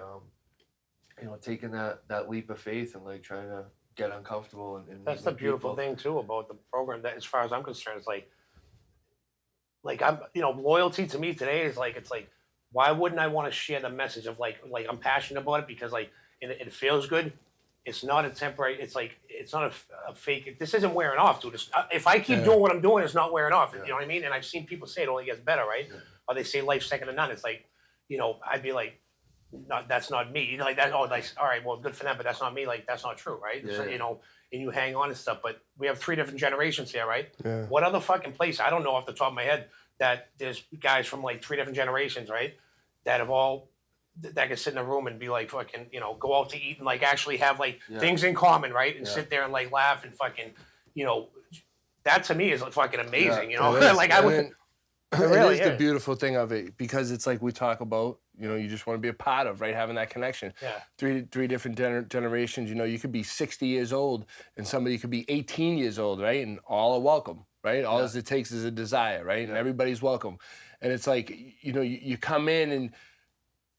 you know, taking that leap of faith and like trying to get uncomfortable. And that's the beautiful thing too about the program. That as far as I'm concerned, it's like I'm, you know, loyalty to me today is like, it's like, why wouldn't I want to share the message of like I'm passionate about it because like it feels good. It's not a temporary. It's like it's not a fake. This isn't wearing off, dude. If I keep doing what I'm doing, it's not wearing off. You know what I mean? And I've seen people say it only gets better, right? Or they say life's second to none. It's like, you know, I'd be like, that's not me. Like that. Oh, like all right, well, good for them, but that's not me. Like that's not true, right? Yeah. So, you know, and you hang on and stuff. But we have 3 different generations here, right? Yeah. What other fucking place? I don't know off the top of my head that there's guys from like 3 different generations, right? That have all that can sit in a room and be like fucking, you know, go out to eat and like actually have like things in common, right? And sit there and like laugh and fucking, you know, that to me is fucking amazing, you know. Like I would. It really is the beautiful thing of it, because it's like we talk about, you know, you just want to be a part of, right? Having that connection. Yeah. Three different generations. You know, you could be 60 years old and somebody could be 18 years old, right? And all are welcome, right? All it takes is a desire, right? And everybody's welcome. And it's like, you know, you come in and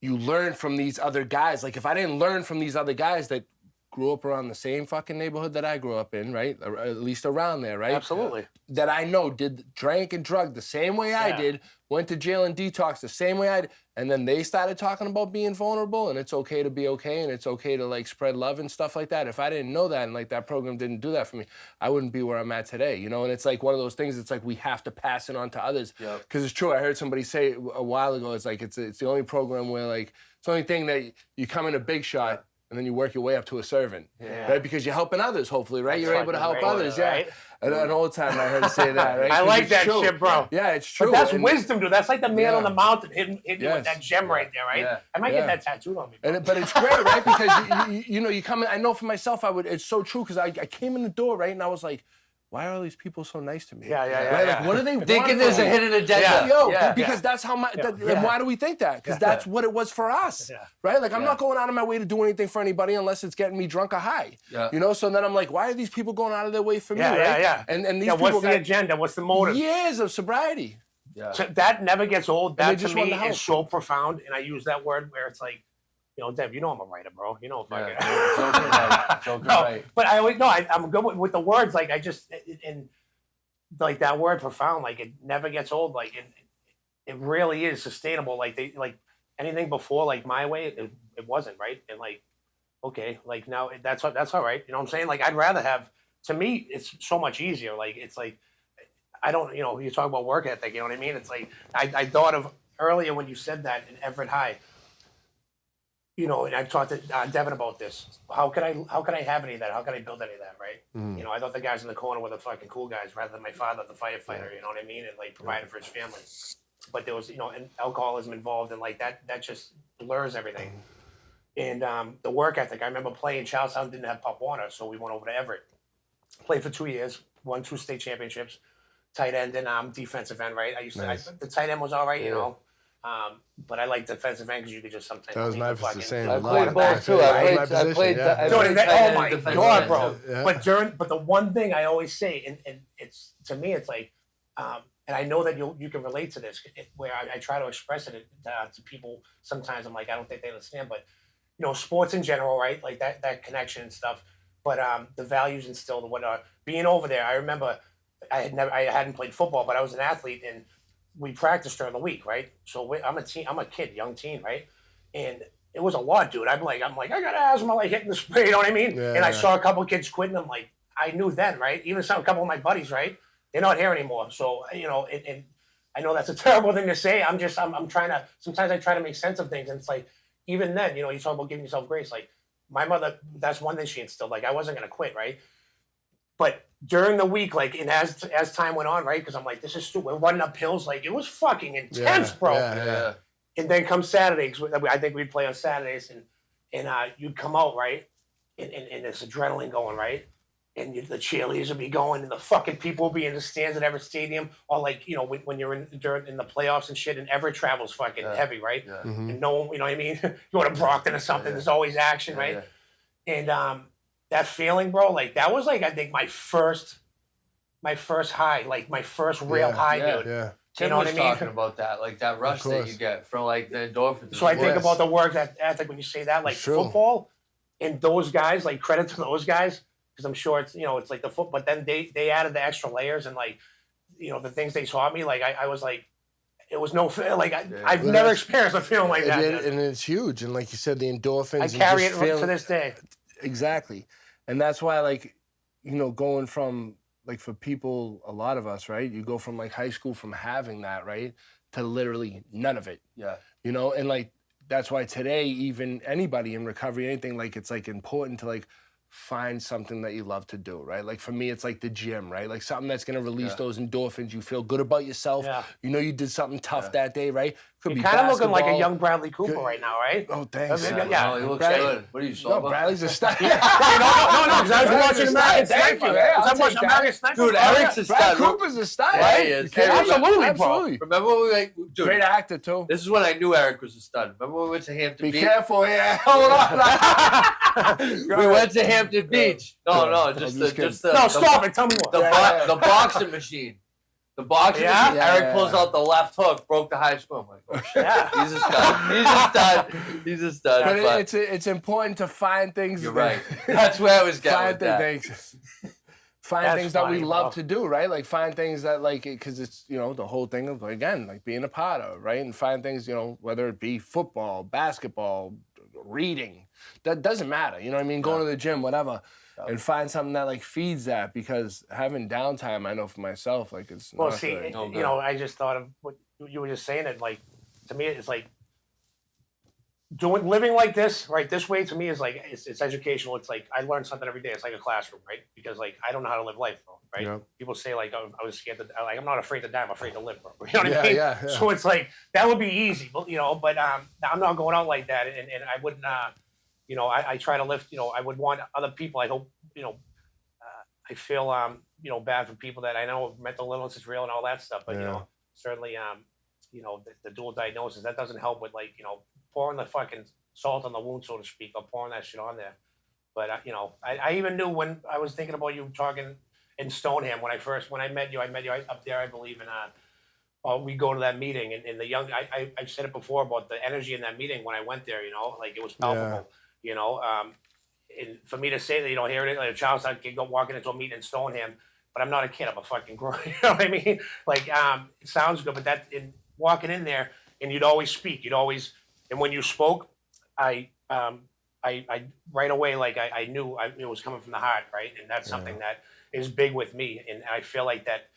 you learn from these other guys. Like if I didn't learn from these other guys that grew up around the same fucking neighborhood that I grew up in, right? Or at least around there, right? Absolutely. That I know drank and drugged the same way I did, went to jail and detox the same way I did, and then they started talking about being vulnerable and it's okay to be okay and it's okay to like spread love and stuff like that. If I didn't know that and like that program didn't do that for me, I wouldn't be where I'm at today, you know? And it's like one of those things, it's like we have to pass it on to others. Because it's true, I heard somebody say a while ago, it's like it's the only program where like, it's the only thing that you come in a big shot and then you work your way up to a servant, right? Because you're helping others, hopefully, right? You're able to help others, right? An old time I heard say that, right? I like that true. shit, bro. Yeah, it's true. But that's wisdom, dude. That's like the man on the mountain hitting you with that gem right there, right? Yeah. I might get that tattooed on me. But it's great, right? Because, you know, you come in, I know for myself, it's so true, because I came in the door, right? And I was like, why are all these people so nice to me? Right? Like, what do they want? Thinking there's a hidden agenda. Because that's how and why do we think that? Because that's what it was for us, right? Like, I'm not going out of my way to do anything for anybody unless it's getting me drunk or high, you know? So then I'm like, why are these people going out of their way for me, right? And these people what's the agenda? What's the motive? Years of sobriety. So that never gets old. That to me is so profound, and I use that word where it's like, you know, Dev, you know I'm a writer, bro. You know, fucking. Right. But I always I'm good with the words. Like I just and like that word profound. Like it never gets old. Like it really is sustainable. Like anything before like my way, it wasn't right. And like okay, like now that's all right. You know what I'm saying? Like I'd rather have. To me, it's so much easier. Like it's like I don't. You know, you talk about work ethic. You know what I mean? It's like I thought of earlier when you said that in Everett High. You know, and I've talked to Devin about this. How can I have any of that? How can I build any of that, right? You know, I thought the guys in the corner were the fucking cool guys rather than my father, the firefighter, you know what I mean? And like providing for his family. But there was, you know, and alcoholism involved and like that just blurs everything. And the work ethic, I remember playing Charlestown didn't have Pop Warner, so we went over to Everett. Played for 2 years, won 2 state championships, tight end and defensive end, right? The tight end was all right, you know. But I like defensive end because you could just sometimes. That was my the same. I played both too. I played. Oh my god, bro! Yeah. But the one thing I always say, and it's to me, it's like, and I know that you can relate to this, where I try to express it to people. Sometimes I'm like, I don't think they understand, but you know, sports in general, right? Like that connection and stuff. But the values instilled and whatnot. Being over there, I remember I hadn't played football, but I was an athlete and. We practiced during the week, right? So I'm a kid, young teen, right? And it was a lot, dude. I'm like, I got asthma, like hitting the spray, you know what I mean? Yeah, and I saw a couple of kids quitting. I'm like, I knew then, right? Even a couple of my buddies, right? They're not here anymore. So, you know, and I know that's a terrible thing to say. I'm trying to, sometimes I try to make sense of things. And it's like, even then, you know, you talk about giving yourself grace. Like my mother, that's one thing she instilled. Like I wasn't going to quit, right? But during the week, like, and as time went on, right? Because I'm like, this is stupid. We're running up hills. Like, it was fucking intense, bro. Yeah. And then come Saturdays, I think we'd play on Saturdays, and you'd come out, right? And there's adrenaline going, right? And the cheerleaders would be going, and the fucking people would be in the stands at Everett Stadium, or like, you know, when you're in the playoffs and shit, and Everett travel's fucking heavy, right? Yeah. And no one, you know what I mean? You go to Brockton or something, there's always action, right? And that feeling, bro, like that was like I think my first high, like my first real high, dude. Yeah. Tim you know was what I mean? talking about that, like that rush that you get from like the endorphins. So I think about the work ethic when you say that, like football, and those guys, like credit to those guys, because I'm sure it's, you know, it's like the foot, but then they added the extra layers and like, you know, the things they taught me, like I was like, it was no, like I've never experienced a feeling like that. And it's huge, and like you said, the endorphins. I carry it to this day. Exactly. And that's why, like, you know, going from, like, for people, a lot of us, right? You go from, like, high school from having that, right, to literally none of it. Yeah. You know, and, like, that's why today, even anybody in recovery, anything, like it's like important to like find something that you love to do, right? Like for me, it's like the gym, right? Like something that's gonna release those endorphins. You feel good about yourself. Yeah. You know you did something tough that day, right? Could be You're kind of looking like a basketball. young Bradley Cooper right now, right? Oh, thanks. Yeah. Oh, he looks Bradley- good. What are you, No, sober? Bradley's a stud. No, because I was Bradley's watching a American stud. Thank Sniper. you. Yeah, I I'll was watching take that. American Sniper. Dude, Oh, Eric's yeah. a Brad stud. Cooper's a stud. Yeah, he is. Hey, Absolutely, bro. Absolutely. Remember when we like, dude, Great actor too. this is when I knew Eric was a stud. Remember when we went to Hampton Be Beach? careful, yeah. Hold on. We went to Hampton Beach. No, just just the No, stop it. Tell me the, more. the boxing machine. The boxing Yeah? machine. Yeah, Eric yeah. pulls out the left hook, broke the high school. I'm like, oh shit, Yeah. he's a stud. He's a stud. He's a stud. But But it's important to find things. you're that- right. That's where I was getting find with that. things. Find That's things that we funny, love bro. to do, right? Like find things that like because it's the whole thing of again like being a part of, right? And find things whether it be football, basketball, reading, that doesn't matter. You know what I mean? Going to the gym, whatever. And find something that like feeds that because having downtime, I know for myself, like it's Well, not see, good. No good. I just thought of what you were just saying. It like to me, it's like living like this, right? This way to me is like it's educational. It's like I learn something every day. It's like a classroom, right? Because like I don't know how to live life, bro. Right? Yep. People say like I was scared to like I'm not afraid to die. I'm afraid to live, bro. You know what I Yeah, mean? yeah. So it's like that would be easy, but but I'm not going out like that, and I wouldn't. I try to lift. I would want other people. I hope. I feel bad for people that I know mental illness is real and all that stuff, but Yeah. certainly the dual diagnosis that doesn't help with like pouring the fucking salt on the wound, so to speak, or pouring that shit on there. But I even knew when I was thinking about you talking in Stoneham when I met you up there, I believe, and we go to that meeting and the young I've said it before about the energy in that meeting when I went there, like it was palpable, and for me to say that here it is, like a child's kid go walking into a meeting in Stoneham, but I'm not a kid, I'm a fucking grown, you know what I mean? Like it sounds good, but walking in there and you'd always speak, and when you spoke, I right away, like I knew it was coming from the heart, right? And that's something that is big with me, and I feel like that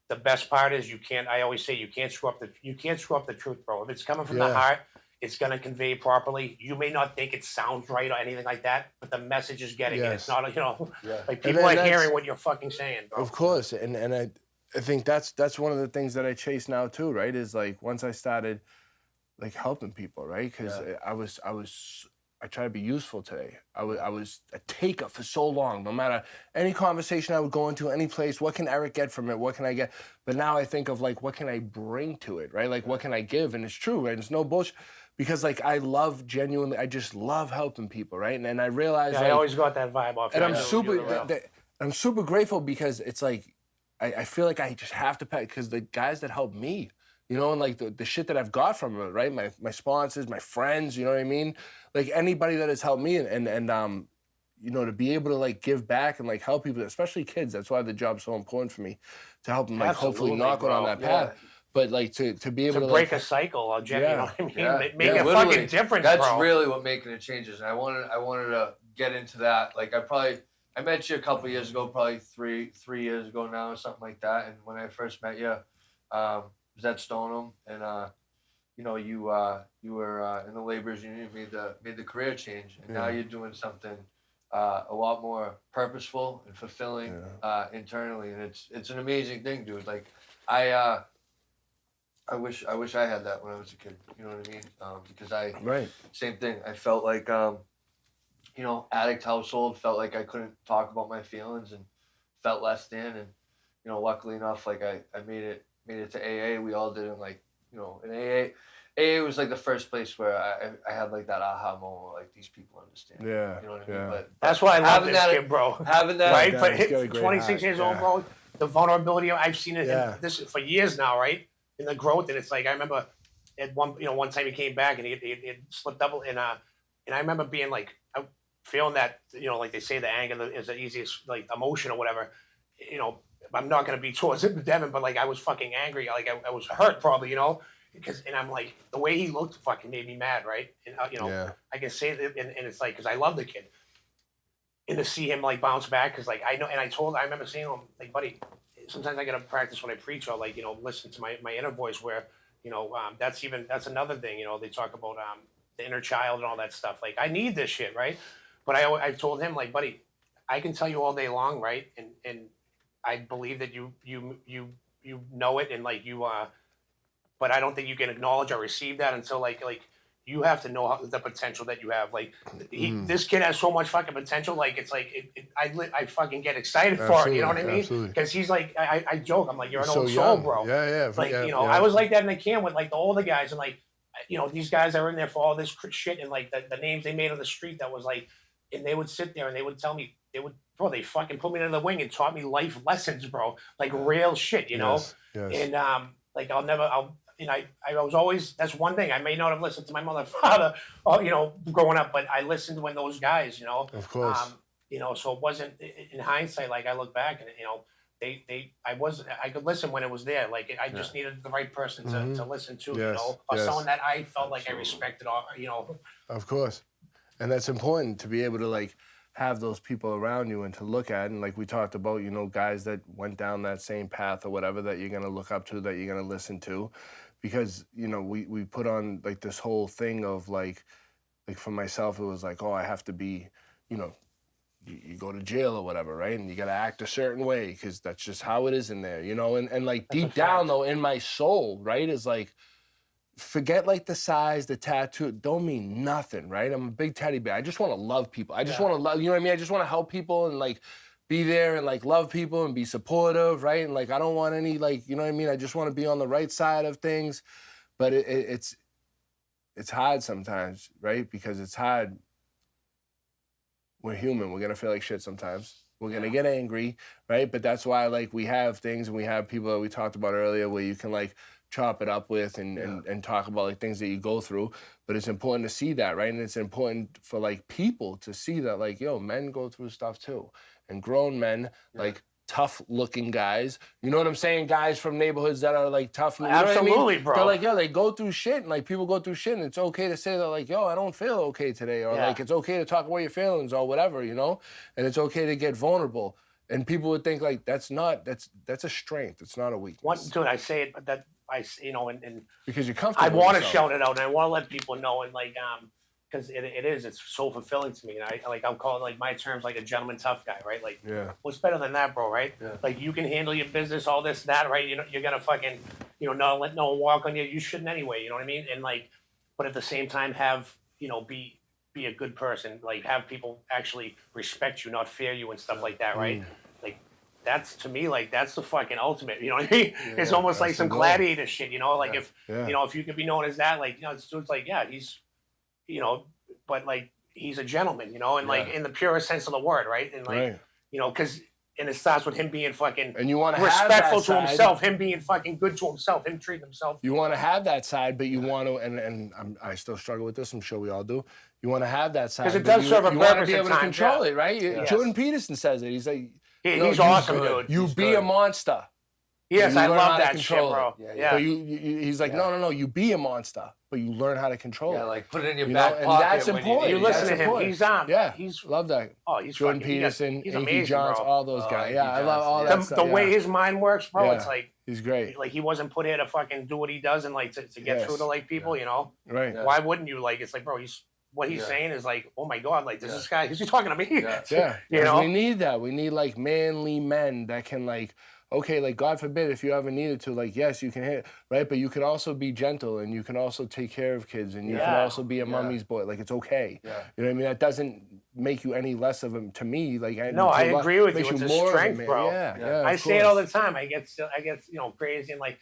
the best part is I always say you can't screw up the truth, bro. If it's coming from the heart, it's gonna convey properly. You may not think it sounds right or anything like that, but the message is getting it. It's not like people are hearing what you're fucking saying, bro. Of course, and I think that's one of the things that I chase now too, right? Is like once I started like helping people, right? Because I try to be useful today. I was a taker for so long. No matter any conversation I would go into, any place, what can Eric get from it? What can I get? But now I think of like, what can I bring to it, right? Like, what can I give? And it's true, right? It's no bullshit. Because like I just love helping people, right? And I realize I always got that vibe off. and you. I'm super grateful because it's like I feel like I just have to pay because the guys that help me, and like the shit that I've got from it, right? My sponsors, my friends, you know what I mean? Like anybody that has helped me and to be able to like give back and like help people, especially kids. That's why the job's so important for me to help them like hopefully Absolutely, knock on that path. But like to be able to break like, a cycle, you know what I mean? Yeah. Make a literally. fucking difference, That's bro. really what making it changes. And I wanted to get into that. Like I met you a couple of years ago, probably three years ago now or something like that. And when I first met you, was at Stoneham, and you were in the laborers union, made the career change, and now you're doing something a lot more purposeful and fulfilling internally, and it's an amazing thing, dude. Like I wish I had that when I was a kid. You know what I mean? Because same thing. I felt like addict household, felt like I couldn't talk about my feelings and felt less than, and luckily enough, like I made it to AA. We all did, and like in AA was like the first place where I had like that aha moment, like these people understand. Yeah, You know what I mean? But That's why I love having this that- kid, bro. having that, Right? Yeah, he's got a But great 26 heart, years old, yeah. bro, the vulnerability, I've seen it Yeah. in this for years now, right? In the growth, and it's like I remember at one time he came back and he slipped double, and I remember being like feeling that like they say the anger is the easiest like emotion or whatever. I'm not gonna be towards Devin, but like I was fucking angry, like I was hurt probably, and I'm like the way he looked fucking made me mad, right? And I can say that, and it's like because I love the kid, and to see him like bounce back because like I know, and I remember saying to him like, buddy, sometimes I gotta practice when I preach or like listen to my inner voice where that's another thing they talk about the inner child and all that stuff. Like, I need this shit, right? But I told him, like, buddy, I can tell you all day long, right? And I believe that you know it, and like you but I don't think you can acknowledge or receive that until like you have to know the potential that you have. Like this kid has so much fucking potential. Like it's like I fucking get excited for it. You know what I mean? Because he's like I joke. I'm like, you're an old soul, bro. Yeah. Like I was like that in the camp with like the older guys, and like these guys are in there for all this shit, and like the names they made on the street that was like, and they would sit there and they would tell me they fucking put me into the wing and taught me life lessons, bro. Like real shit, Yes. And like I was always, that's one thing. I may not have listened to my mother and father, growing up, but I listened when those guys, Of course. So it wasn't in hindsight, like I look back and, I could listen when it was there. Like I just needed the right person to listen to, or someone that I felt like I respected, Of course. And that's important to be able to like have those people around you and to look at, and like we talked about, guys that went down that same path or whatever that you're going to look up to, that you're going to listen to, because, we put on like this whole thing of like for myself, it was like, oh, I have to be, you go to jail or whatever, right? And you got to act a certain way because that's just how it is in there, and like that's deep down though, in my soul, right, is like, forget like the size, the tattoo, don't mean nothing, right? I'm a big teddy bear. I just want to love people. I just want to love, you know what I mean? I just want to help people and like be there and like love people and be supportive, right? And like I don't want any like, you know what I mean? I just want to be on the right side of things. But it's hard sometimes, right? Because it's hard. We're human. We're gonna feel like shit sometimes. We're gonna get angry, right? But that's why like we have things and we have people that we talked about earlier where you can like chop it up with and talk about like things that you go through. But it's important to see that, right? And it's important for like people to see that like, men go through stuff too. And grown men, like tough looking guys, you know what I'm saying? Guys from neighborhoods that are like tough. You know Absolutely, what I mean? bro. They're like, they go through shit, and like people go through shit, and it's okay to say that like, I don't feel okay today, or like it's okay to talk about your feelings or whatever, and it's okay to get vulnerable. And people would think like that's a strength. It's not a weakness. Dude, I say it, but that and because you're comfortable. I want to shout it out, and I want to let people know, and like because it's so fulfilling to me, and I'll call it like my terms like a gentleman tough guy, right? Like what's better than that, bro, right? Yeah. Like you can handle your business, all this, that, right? You're gonna fucking not let no one walk on you. You shouldn't anyway, you know what I mean? And like, but at the same time have be a good person, like have people actually respect you, not fear you and stuff like that, right? Like that's to me like that's the fucking ultimate, you know what I mean? It's almost like some gladiator shit, like if if you could be known as that, like it's like he's but like he's a gentleman, and like in the purest sense of the word, right? And like because and it starts with him being fucking and you want to respectful have that to himself, him being fucking good to himself, him treating himself. You want to have that side, but you want to, and I still struggle with this. I'm sure we all do. You want to have that side because it does serve a purpose. You want to be able to control it, right? Yes. Jordan Peterson says it. He's like, he's awesome, dude. You be a monster. Yes, I love that shit, bro. Yeah. But he's like, no, you be a monster, but you learn how to control it. Yeah, like put it in your back pocket. And that's important. You listen to him. He's love that. Oh, he's Jordan fucking, Peterson, he's Inky amazing, Johns, bro. all those guys. Yeah, I love all that stuff. The way his mind works, bro, it's like he's great. Like he wasn't put here to fucking do what he does and like to get through to like people, Right. Why wouldn't you? Like it's like, bro, what he's saying is like, oh my god, like this guy, he's talking to me. Yeah. We need that. We need like manly men that can like, okay, like God forbid if you ever needed to, like yes, you can hit, right? But you can also be gentle and you can also take care of kids and you can also be a mommy's boy. Like it's okay. Yeah. You know what I mean? That doesn't make you any less of him to me. Like no, I agree with you. It's a strength, bro. Yeah. I say it all the time. I get crazy and like,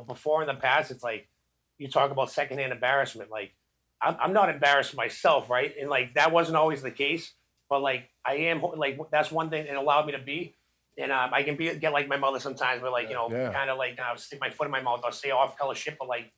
before in the past, it's like you talk about secondhand embarrassment. Like I'm not embarrassed myself, right? And like that wasn't always the case, but like I am. Like that's one thing it allowed me to be. And I can get like my mother sometimes, but like kind of like stick my foot in my mouth or say off color shit, but like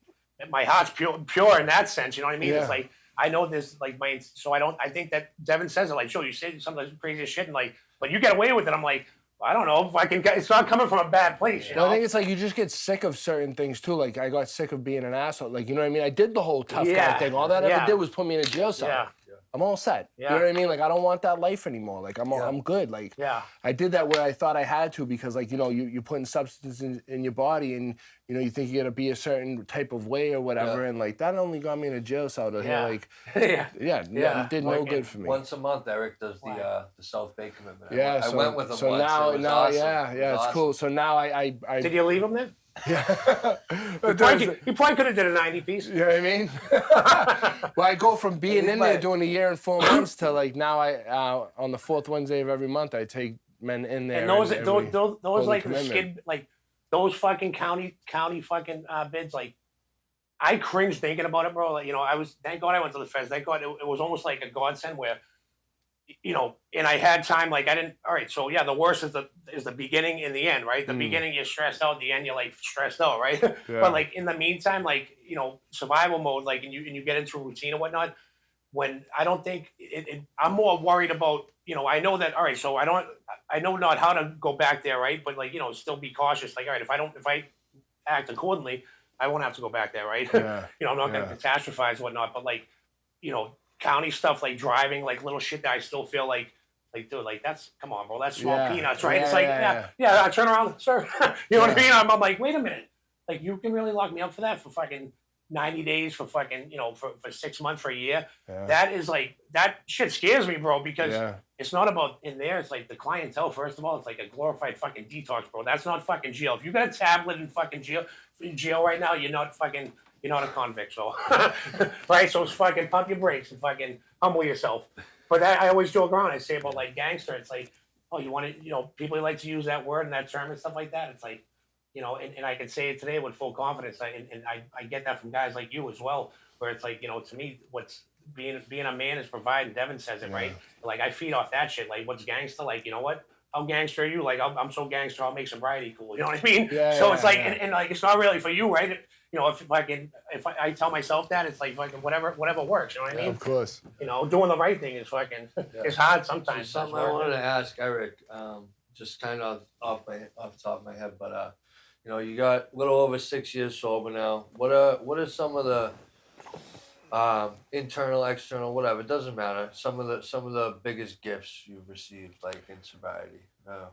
my heart's pure in that sense. You know what I mean? It's like I know this like so I think that Devin says it like, sure, you say some of the craziest shit and like, but you get away with it. I'm like, well, I don't know if I can. It's not coming from a bad place. You know? I think it's like you just get sick of certain things too. Like I got sick of being an asshole. Like you know what I mean? I did the whole tough guy thing. All that ever did was put me in a jail cell. Yeah. I'm all set. Yeah. You know what I mean? Like, I don't want that life anymore. Like, I'm good. Like, Yeah. I did that where I thought I had to because, like, you're putting substances in your body and, you think you're going to be a certain type of way or whatever. Yeah. And, like, that only got me in a jail cell to hear, like, Yeah. did no good for me. Once a month, Eric does the South Bay commitment. Yeah, I went with him so once. now, It was now, awesome. yeah, It was it's awesome. cool. So now I Did you leave him then? yeah. You probably could have did a 90 piece. You know what I mean? Well, I go from being in there doing a year and 4 months to like now on the fourth Wednesday of every month I take men in there. And those like the commitment. skid, like those fucking county fucking bids, like I cringe thinking about it, bro. Like, thank God I went to the feds. Thank God it was almost like a godsend where, and I had time. Like I didn't. All right, so yeah, the worst is the beginning and the end, right? The beginning you're stressed out, the end you're like stressed out, right? Yeah. But like in the meantime, like survival mode, like and you get into a routine and whatnot. When I don't think I'm more worried about. I know that. All right, so I know not how to go back there, right? But like still be cautious. Like all right, if I act accordingly, I won't have to go back there, right? Yeah. I'm not going to catastrophize and whatnot, but like, county stuff, like driving, like little shit that I still feel like, dude, like come on, bro, that's small peanuts, right? It's like, I turn around, sir. You know what I mean? I'm like, wait a minute. Like, you can really lock me up for that for fucking 90 days, for fucking, for 6 months, for a year. Yeah. That is like, that shit scares me, bro, because it's not about in there. It's like the clientele, first of all, it's like a glorified fucking detox, bro. That's not fucking jail. If you got a tablet in fucking jail right now, you're not a convict, so right. So it's fucking pump your brakes and fucking humble yourself. But that I always joke around. I say about like gangster. It's like, oh, you want to, people like to use that word and that term and stuff like that. It's like, and I can say it today with full confidence. And I get that from guys like you as well, where it's like, to me, what's being a man is providing. Devin says it right. Like I feed off that shit. Like what's gangster? Like what? How gangster are you? Like I'm so gangster. I'll make sobriety cool. You know what I mean? So it's like, and like it's not really for you, right? If I tell myself that, it's like fucking whatever works. You know what I mean? Of course. Doing the right thing is fucking. It's hard sometimes. So something I wanted to ask Eric, just kind of off the top of my head, but you got a little over 6 years sober now. What are some of the internal, external, whatever, it doesn't matter. Some of the biggest gifts you've received, like in sobriety.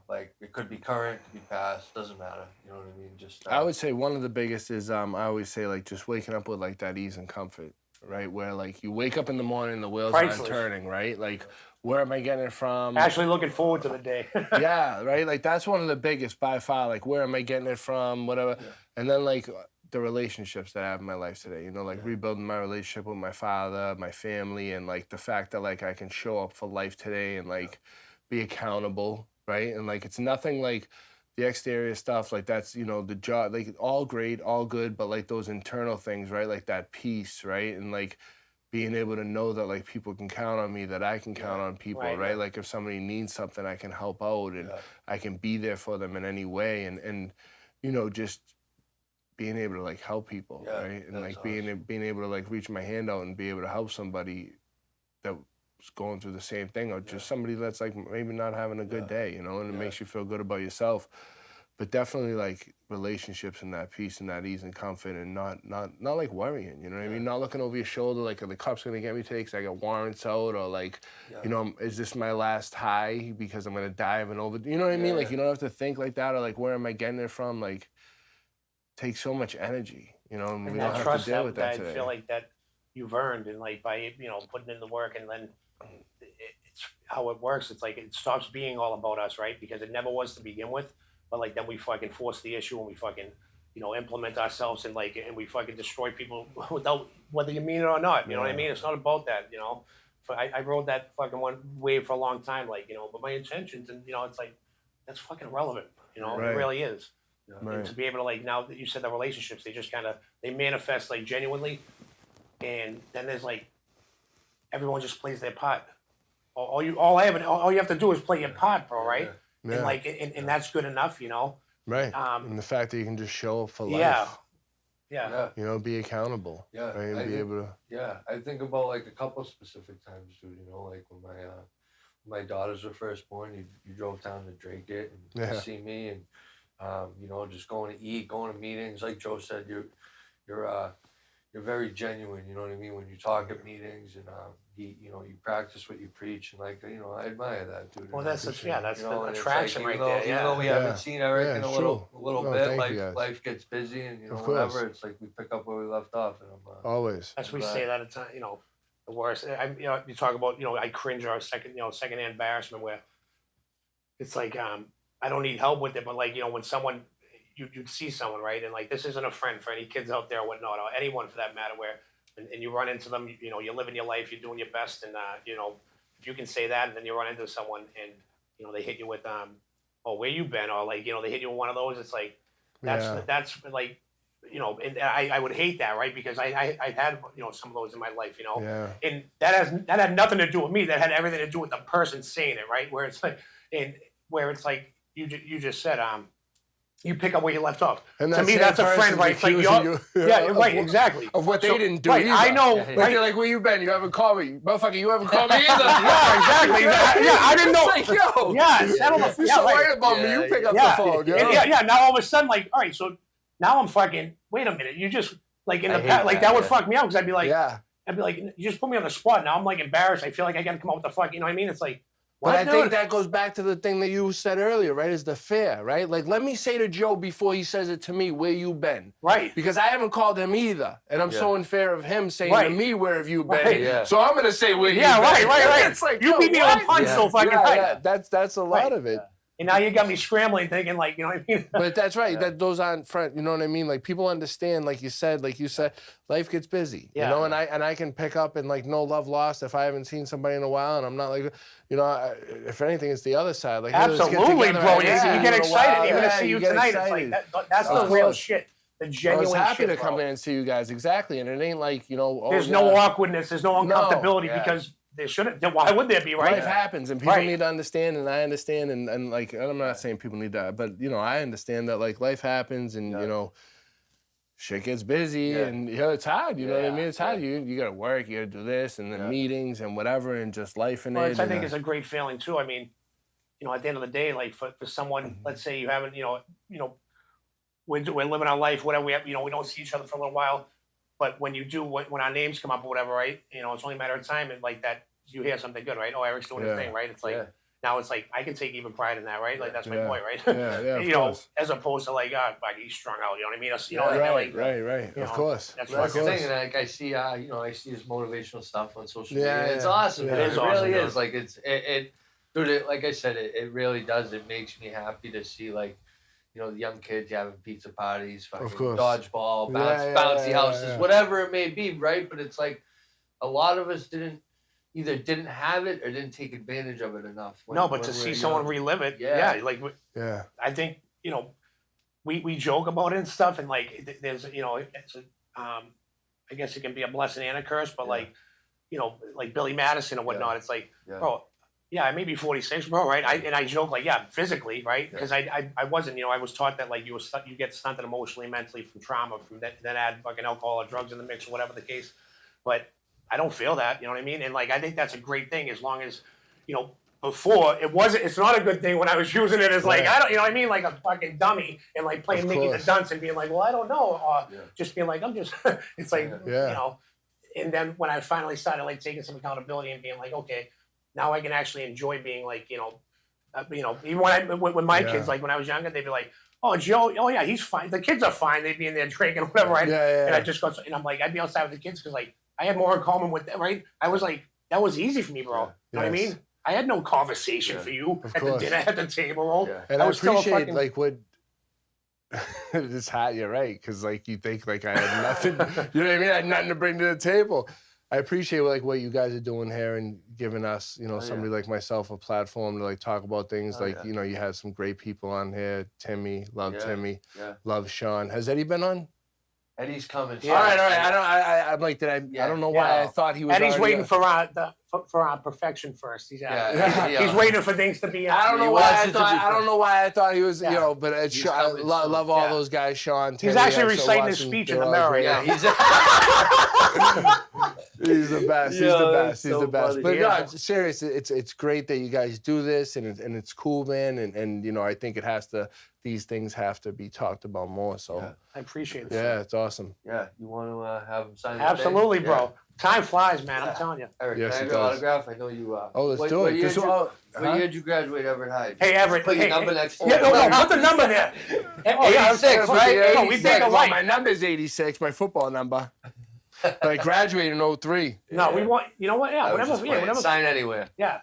Like it could be current, could be past, doesn't matter. You know what I mean? Just I would say one of the biggest is I always say like just waking up with like that ease and comfort, right? Where like you wake up in the morning, the wheels aren't turning, right? Like where am I getting it from? Actually looking forward to the day. Yeah, right? Like that's one of the biggest by far. Like where am I getting it from? Whatever. Yeah. And then like the relationships that I have in my life today, rebuilding my relationship with my father, my family, and like the fact that like I can show up for life today and like be accountable, right? And like it's nothing like the exterior stuff, like that's, the job, like all great, all good, but like those internal things, right? Like that peace, right? And like being able to know that like people can count on me, that I can count on people, right? Like if somebody needs something, I can help out and I can be there for them in any way. And just being able to like help people, right? And like awesome. being able to like reach my hand out and be able to help somebody that was going through the same thing, or just somebody that's like maybe not having a good day, and it makes you feel good about yourself. But definitely like relationships and that peace and that ease and comfort, and not like worrying, you know what I mean? Not looking over your shoulder like, are the cops gonna get me today because I got warrants out, or like, is this my last high because I'm gonna die of an overdose? You know what I mean? Like you don't have to think like that, or like where am I getting it from? Like takes so much energy, and we don't have to deal with that today. I feel like that you've earned, and like by putting in the work, and then it's how it works. It's like it stops being all about us, right? Because it never was to begin with. But like then we fucking force the issue, and we fucking implement ourselves, and we fucking destroy people without whether you mean it or not. You know what I mean? It's not about that. I rode that fucking one wave for a long time, like but my intentions, and it's like that's fucking irrelevant. It really is. Right. And to be able to like now that you said the relationships, they just kind of they manifest like genuinely, and then there's like everyone just plays their part. All you have to do is play your part, bro. Right? Yeah. And like and that's good enough, Right. And the fact that you can just show up for life. Yeah. Be accountable. Yeah. Right? And be able to. Yeah, I think about like a couple specific times, dude. Like when my daughters were first born, you drove down to Drake it and to see me, and just going to eat, going to meetings. Like Joe said, you're very genuine. You know what I mean? When you talk at meetings, and you practice what you preach, and like, I admire that, dude. Well, and I that's appreciate yeah, it, that's you the know, and it's attraction like, right even though, there. Even though we haven't seen Eric in a little No, bit, thank you guys. life gets busy, and Of course. whatever. It's like we pick up where we left off, and I'm Always. As we Right. say that it's the worst. You talk about I cringe or second-hand embarrassment where it's like I don't need help with it, but like when someone you'd see someone, right, and like this isn't a friend for any kids out there or whatnot, or anyone for that matter, where and you run into them, you're living your life, you're doing your best, and if you can say that, and then you run into someone and they hit you with oh, where you been, or like they hit you with one of those, it's like that's like and I would hate that, right? Because I've had some of those in my life, and that had nothing to do with me. That had everything to do with the person saying it, right? Where it's like, you just said you pick up where you left off. And to me, that's a friend, right? It's like right, exactly. Of what they didn't do right, either. I know. Like, you're like, where you been? You haven't called me. Motherfucker, you haven't called me either. Yeah, exactly. I didn't know. It's like, yo. Yeah, settle the. You're Yeah, so right. worried about me. You pick up the phone. Yeah. Now all of a sudden, like, all right, so now I'm fucking. Wait a minute. You just like in the past, like that would fuck me out because I'd be like, you just put me on the spot. Now I'm like embarrassed. I feel like I got to come up with the fuck. You know what I mean? It's like. But I think that goes back to the thing that you said earlier, right? Is the fear, right? Like, let me say to Joe before he says it to me, where you been? Right. Because I haven't called him either. And I'm so in fear of him saying to me, where have you been? Right. Yeah. So I'm going to say where you been. Right. It's like, you beat me on a punch so fucking high. Yeah, that's a lot of it. And now you got me scrambling, thinking like, you know what I mean? But that's right. That those aren't front. You know what I mean? Like people understand. Like you said, life gets busy. Yeah. You know, and I can pick up and like no love lost if I haven't seen somebody in a while, and I'm not like, if anything, it's the other side. Like absolutely, bro. You get excited even to see you tonight. Excited. It's like that's the real shit. The genuine shit. I was happy to bro. come in and see you guys. Exactly, and it ain't like there's no awkwardness. There's no uncomfortability because. There shouldn't. Why would there be, right? Life happens, and people need to understand, and I understand, and like I'm not saying people need that, but I understand that like life happens, and shit gets busy, and it's hard. You know what I mean? It's hard. You got to work, you got to do this, and then meetings and whatever, and just life in it. I think it's a great feeling too. I mean, at the end of the day, like for someone, let's say you haven't, we're living our life, whatever we have, we don't see each other for a little while. But when you do, when our names come up or whatever, right? It's only a matter of time, and like that, you hear something good, right? Oh, Eric's doing his thing, right? It's like now it's like I can take even pride in that, right? Like that's my point, right? Yeah, as opposed to like, he's strung out. You know what I mean? Right. Of course. That's the thing, and like I see, I see his motivational stuff on social media. Yeah, it's awesome. It is awesome. Really is. Like dude. Like I said, it really does. It makes me happy to see like. The young kids having pizza parties, fucking dodgeball, bouncy houses, whatever it may be, right? But it's like a lot of us either didn't have it or didn't take advantage of it enough. But to see someone relive it, I think we joke about it and stuff, and like there's it's I guess it can be a blessing and a curse, but like Billy Madison and whatnot, it's like bro. Yeah, I may be 46, bro, right? I joke like, physically, right? Because I wasn't, I was taught that like you get stunted emotionally, mentally from trauma, from then add fucking alcohol or drugs in the mix or whatever the case. But I don't feel that, you know what I mean? And like I think that's a great thing as long as, before it's not a good thing when I was using it as like I don't, you know what I mean, like a fucking dummy and like playing Mickey the Dunce and being like, well, I don't know, or just being like I'm just, it's like and then when I finally started like taking some accountability and being like, okay. Now I can actually enjoy being like, even when my kids, like when I was younger, they'd be like, oh, Joe, oh yeah, he's fine. The kids are fine. They'd be in there drinking or whatever, right? And I just go, and I'm like, I'd be outside with the kids because like I had more in common with them, right? I was like, that was easy for me, bro. You know what I mean? I had no conversation for you at the dinner at the table. And I appreciate like what. It's hot, you're right, because like you think like I had nothing, you know what I mean? I had nothing to bring to the table. I appreciate like what you guys are doing here and giving us, somebody like myself a platform to like talk about things. You had some great people on here. Timmy, love Timmy, love Sean. Has Eddie been on? Eddie's coming. All right. I'm like, I don't know why I thought he was. Eddie's waiting for our perfection first. He's waiting for things to be. I don't know why I thought he was. But I love all those guys. Sean, Timmy, he's actually reciting his speech in the mirror. He's the best. He's the best. He's the best. But no, serious. It's great that you guys do this, and it's cool, man. And I think these things have to be talked about more. So I appreciate it. Yeah, it's awesome. Yeah, you want to have him sign? Absolutely, bro. Time flies, man. I'm telling you. Eric, Yes, can I have it your does. autograph? I know you. Oh, let's do what it. Year This did you, all- what year did you graduate Everett High? Hey, Everett. Put your hey, number hey, next to Yeah, it. no, put the number there. Oh, 86, right? No, we think Well, alike. my number's 86, my football number. But I graduated in 03. No, we want. You know what? Yeah, I was whatever. just Yeah, playing. whatever. Sign anywhere. Yeah.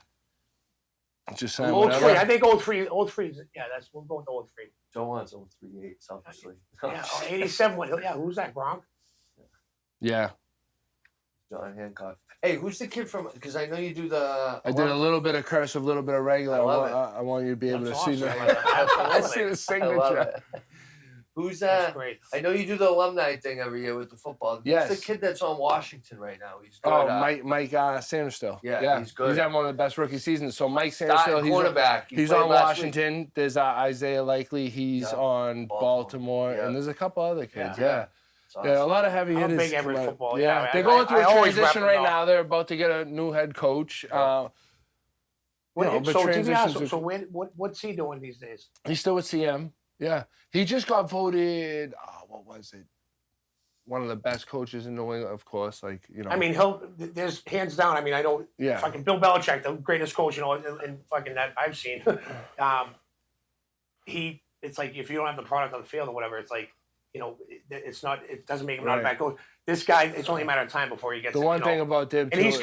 Just sign 03. whatever. I think 03. 03. Yeah, we'll go with 03. Joe wants 038, selfishly. Yeah, 87. Yeah, who's that, Gronk? Yeah. John Hancock. Hey, who's the kid from? Because I know you do the. I did a little bit of cursive, a little bit of regular. I love I want you to be able That's to see awesome. the, I Absolutely. see the I love signature. it. Who's That's that? great. I know you do the alumni thing every year with the football. Yes. Who's the kid that's on Washington right now? He's good. Oh, Mike Sanderstill. Yeah, he's good. He's having one of the best rookie seasons. So Mike Starting Sanderstill, quarterback. He he's played on last Washington. week. There's Isaiah Likely. He's Yeah. on Baltimore. Yeah. And there's a couple other kids. Yeah. Yeah. It's awesome. Yeah, a lot of heavy I'm a hitters. big Everett come out. football, Yeah, yeah, they're I- going through I a always transition rep them, right though. now. They're about to get a new head coach. What, No, but so, transitions so are- what's he doing these days? He's still with CM. Yeah, he just got voted. What was it? One of the best coaches in New England, of course. Like I mean, there's hands down. I mean, I don't. Yeah. Fucking Bill Belichick, the greatest coach, in fucking that I've seen. It's like if you don't have the product on the field or whatever, it's like, it's not. It doesn't make him not a Right. bad coach. This guy, it's only a matter of time before he gets. The one thing about them, and he's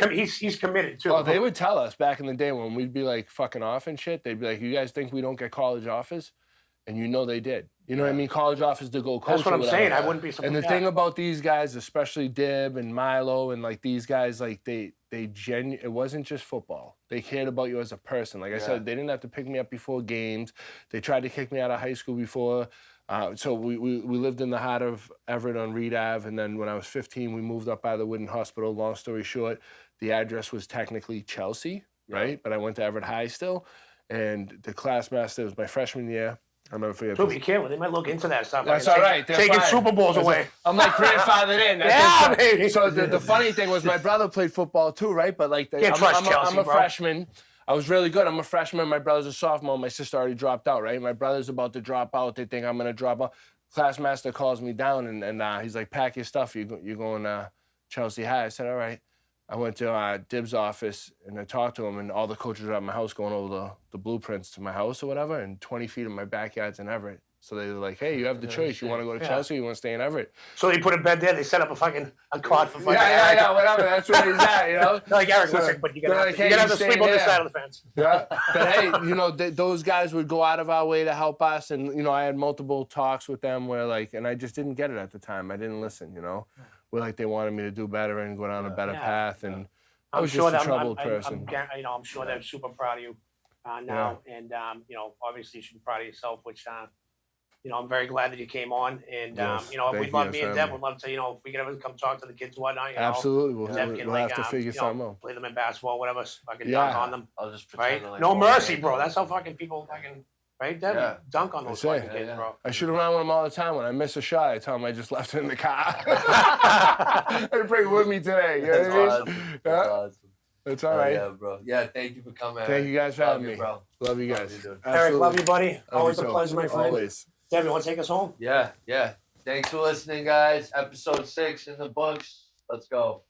committed too. oh, they would tell us back in the day when we'd be like fucking off and shit. They'd be like, "You guys think we don't get college offers?" And they did. You know what I mean? College offers to go coach. That's what or I'm whatever. saying. I wouldn't be surprised. And the thing about these guys, especially Dib and Milo, and like these guys, like it wasn't just football. They cared about you as a person. Like I said, they didn't have to pick me up before games. They tried to kick me out of high school before. So we lived in the heart of Everett on Reed Ave, and then when I was 15, we moved up by the Wooden Hospital. Long story short, the address was technically Chelsea, right? But I went to Everett High still, and the class master was my freshman year. I'll never forget. So be careful. They might look into that stuff. That's like, all right. They're taking fine. Super Bowls away. I'm like grandfathered in. Yeah, baby. So the funny thing was my brother played football too, right? But like, Can't trust Chelsea, I'm a bro. freshman. I was really good. I'm a freshman. My brother's a sophomore. My sister already dropped out, right? My brother's about to drop out. They think I'm going to drop out. Class master calls me down and he's like, pack your stuff. You're going to Chelsea High. I said, all right. I went to Dib's office and I talked to him, and all the coaches were at my house going over the blueprints to my house or whatever, and 20 feet of my backyard's in Everett. So they were like, hey, you have the choice. You want to go to Chelsea or you want to stay in Everett? So they put a bed there. They set up a cot for fucking. Yeah, whatever. That's where he's at, Like Eric, So, listen, but you they're gotta like, have hey, to you sleep staying on this there. side of the fence. Yeah, but hey, those guys would go out of our way to help us, and I had multiple talks with them where and I just didn't get it at the time. I didn't listen, where like they wanted me to do better and go down a better path, and I was just a troubled person. I'm sure they're super proud of you now, and obviously you should be proud of yourself. Which I'm very glad that you came on, and Yes, we'd love me and Deb family. would love to if we could ever come talk to the kids, whatnot. Absolutely, we'll Deb can, have like, to figure something out. play them in basketball, whatever. Fucking Yeah. dunk on them, I'll just right? pretend to, like, No hold mercy, my bro. hand. That's how fucking people fucking. Right, Deb? Yeah. Dunk on those That's it. fucking kids, Yeah. bro. I shoot around with them all the time. When I miss a shot, I tell them I just left it in the car. I bring it with me today. You know That's what I mean? awesome. That's Yeah. awesome. It's all right. Yeah, bro. Yeah, thank you for coming. Thank you guys for Love having you, me. bro. Love you Love guys. you, dude. Eric, love you, buddy. Love Always you a too. pleasure, my friend. Always. Deb, you want to take us home? Yeah. Thanks for listening, guys. Episode 6 in the books. Let's go.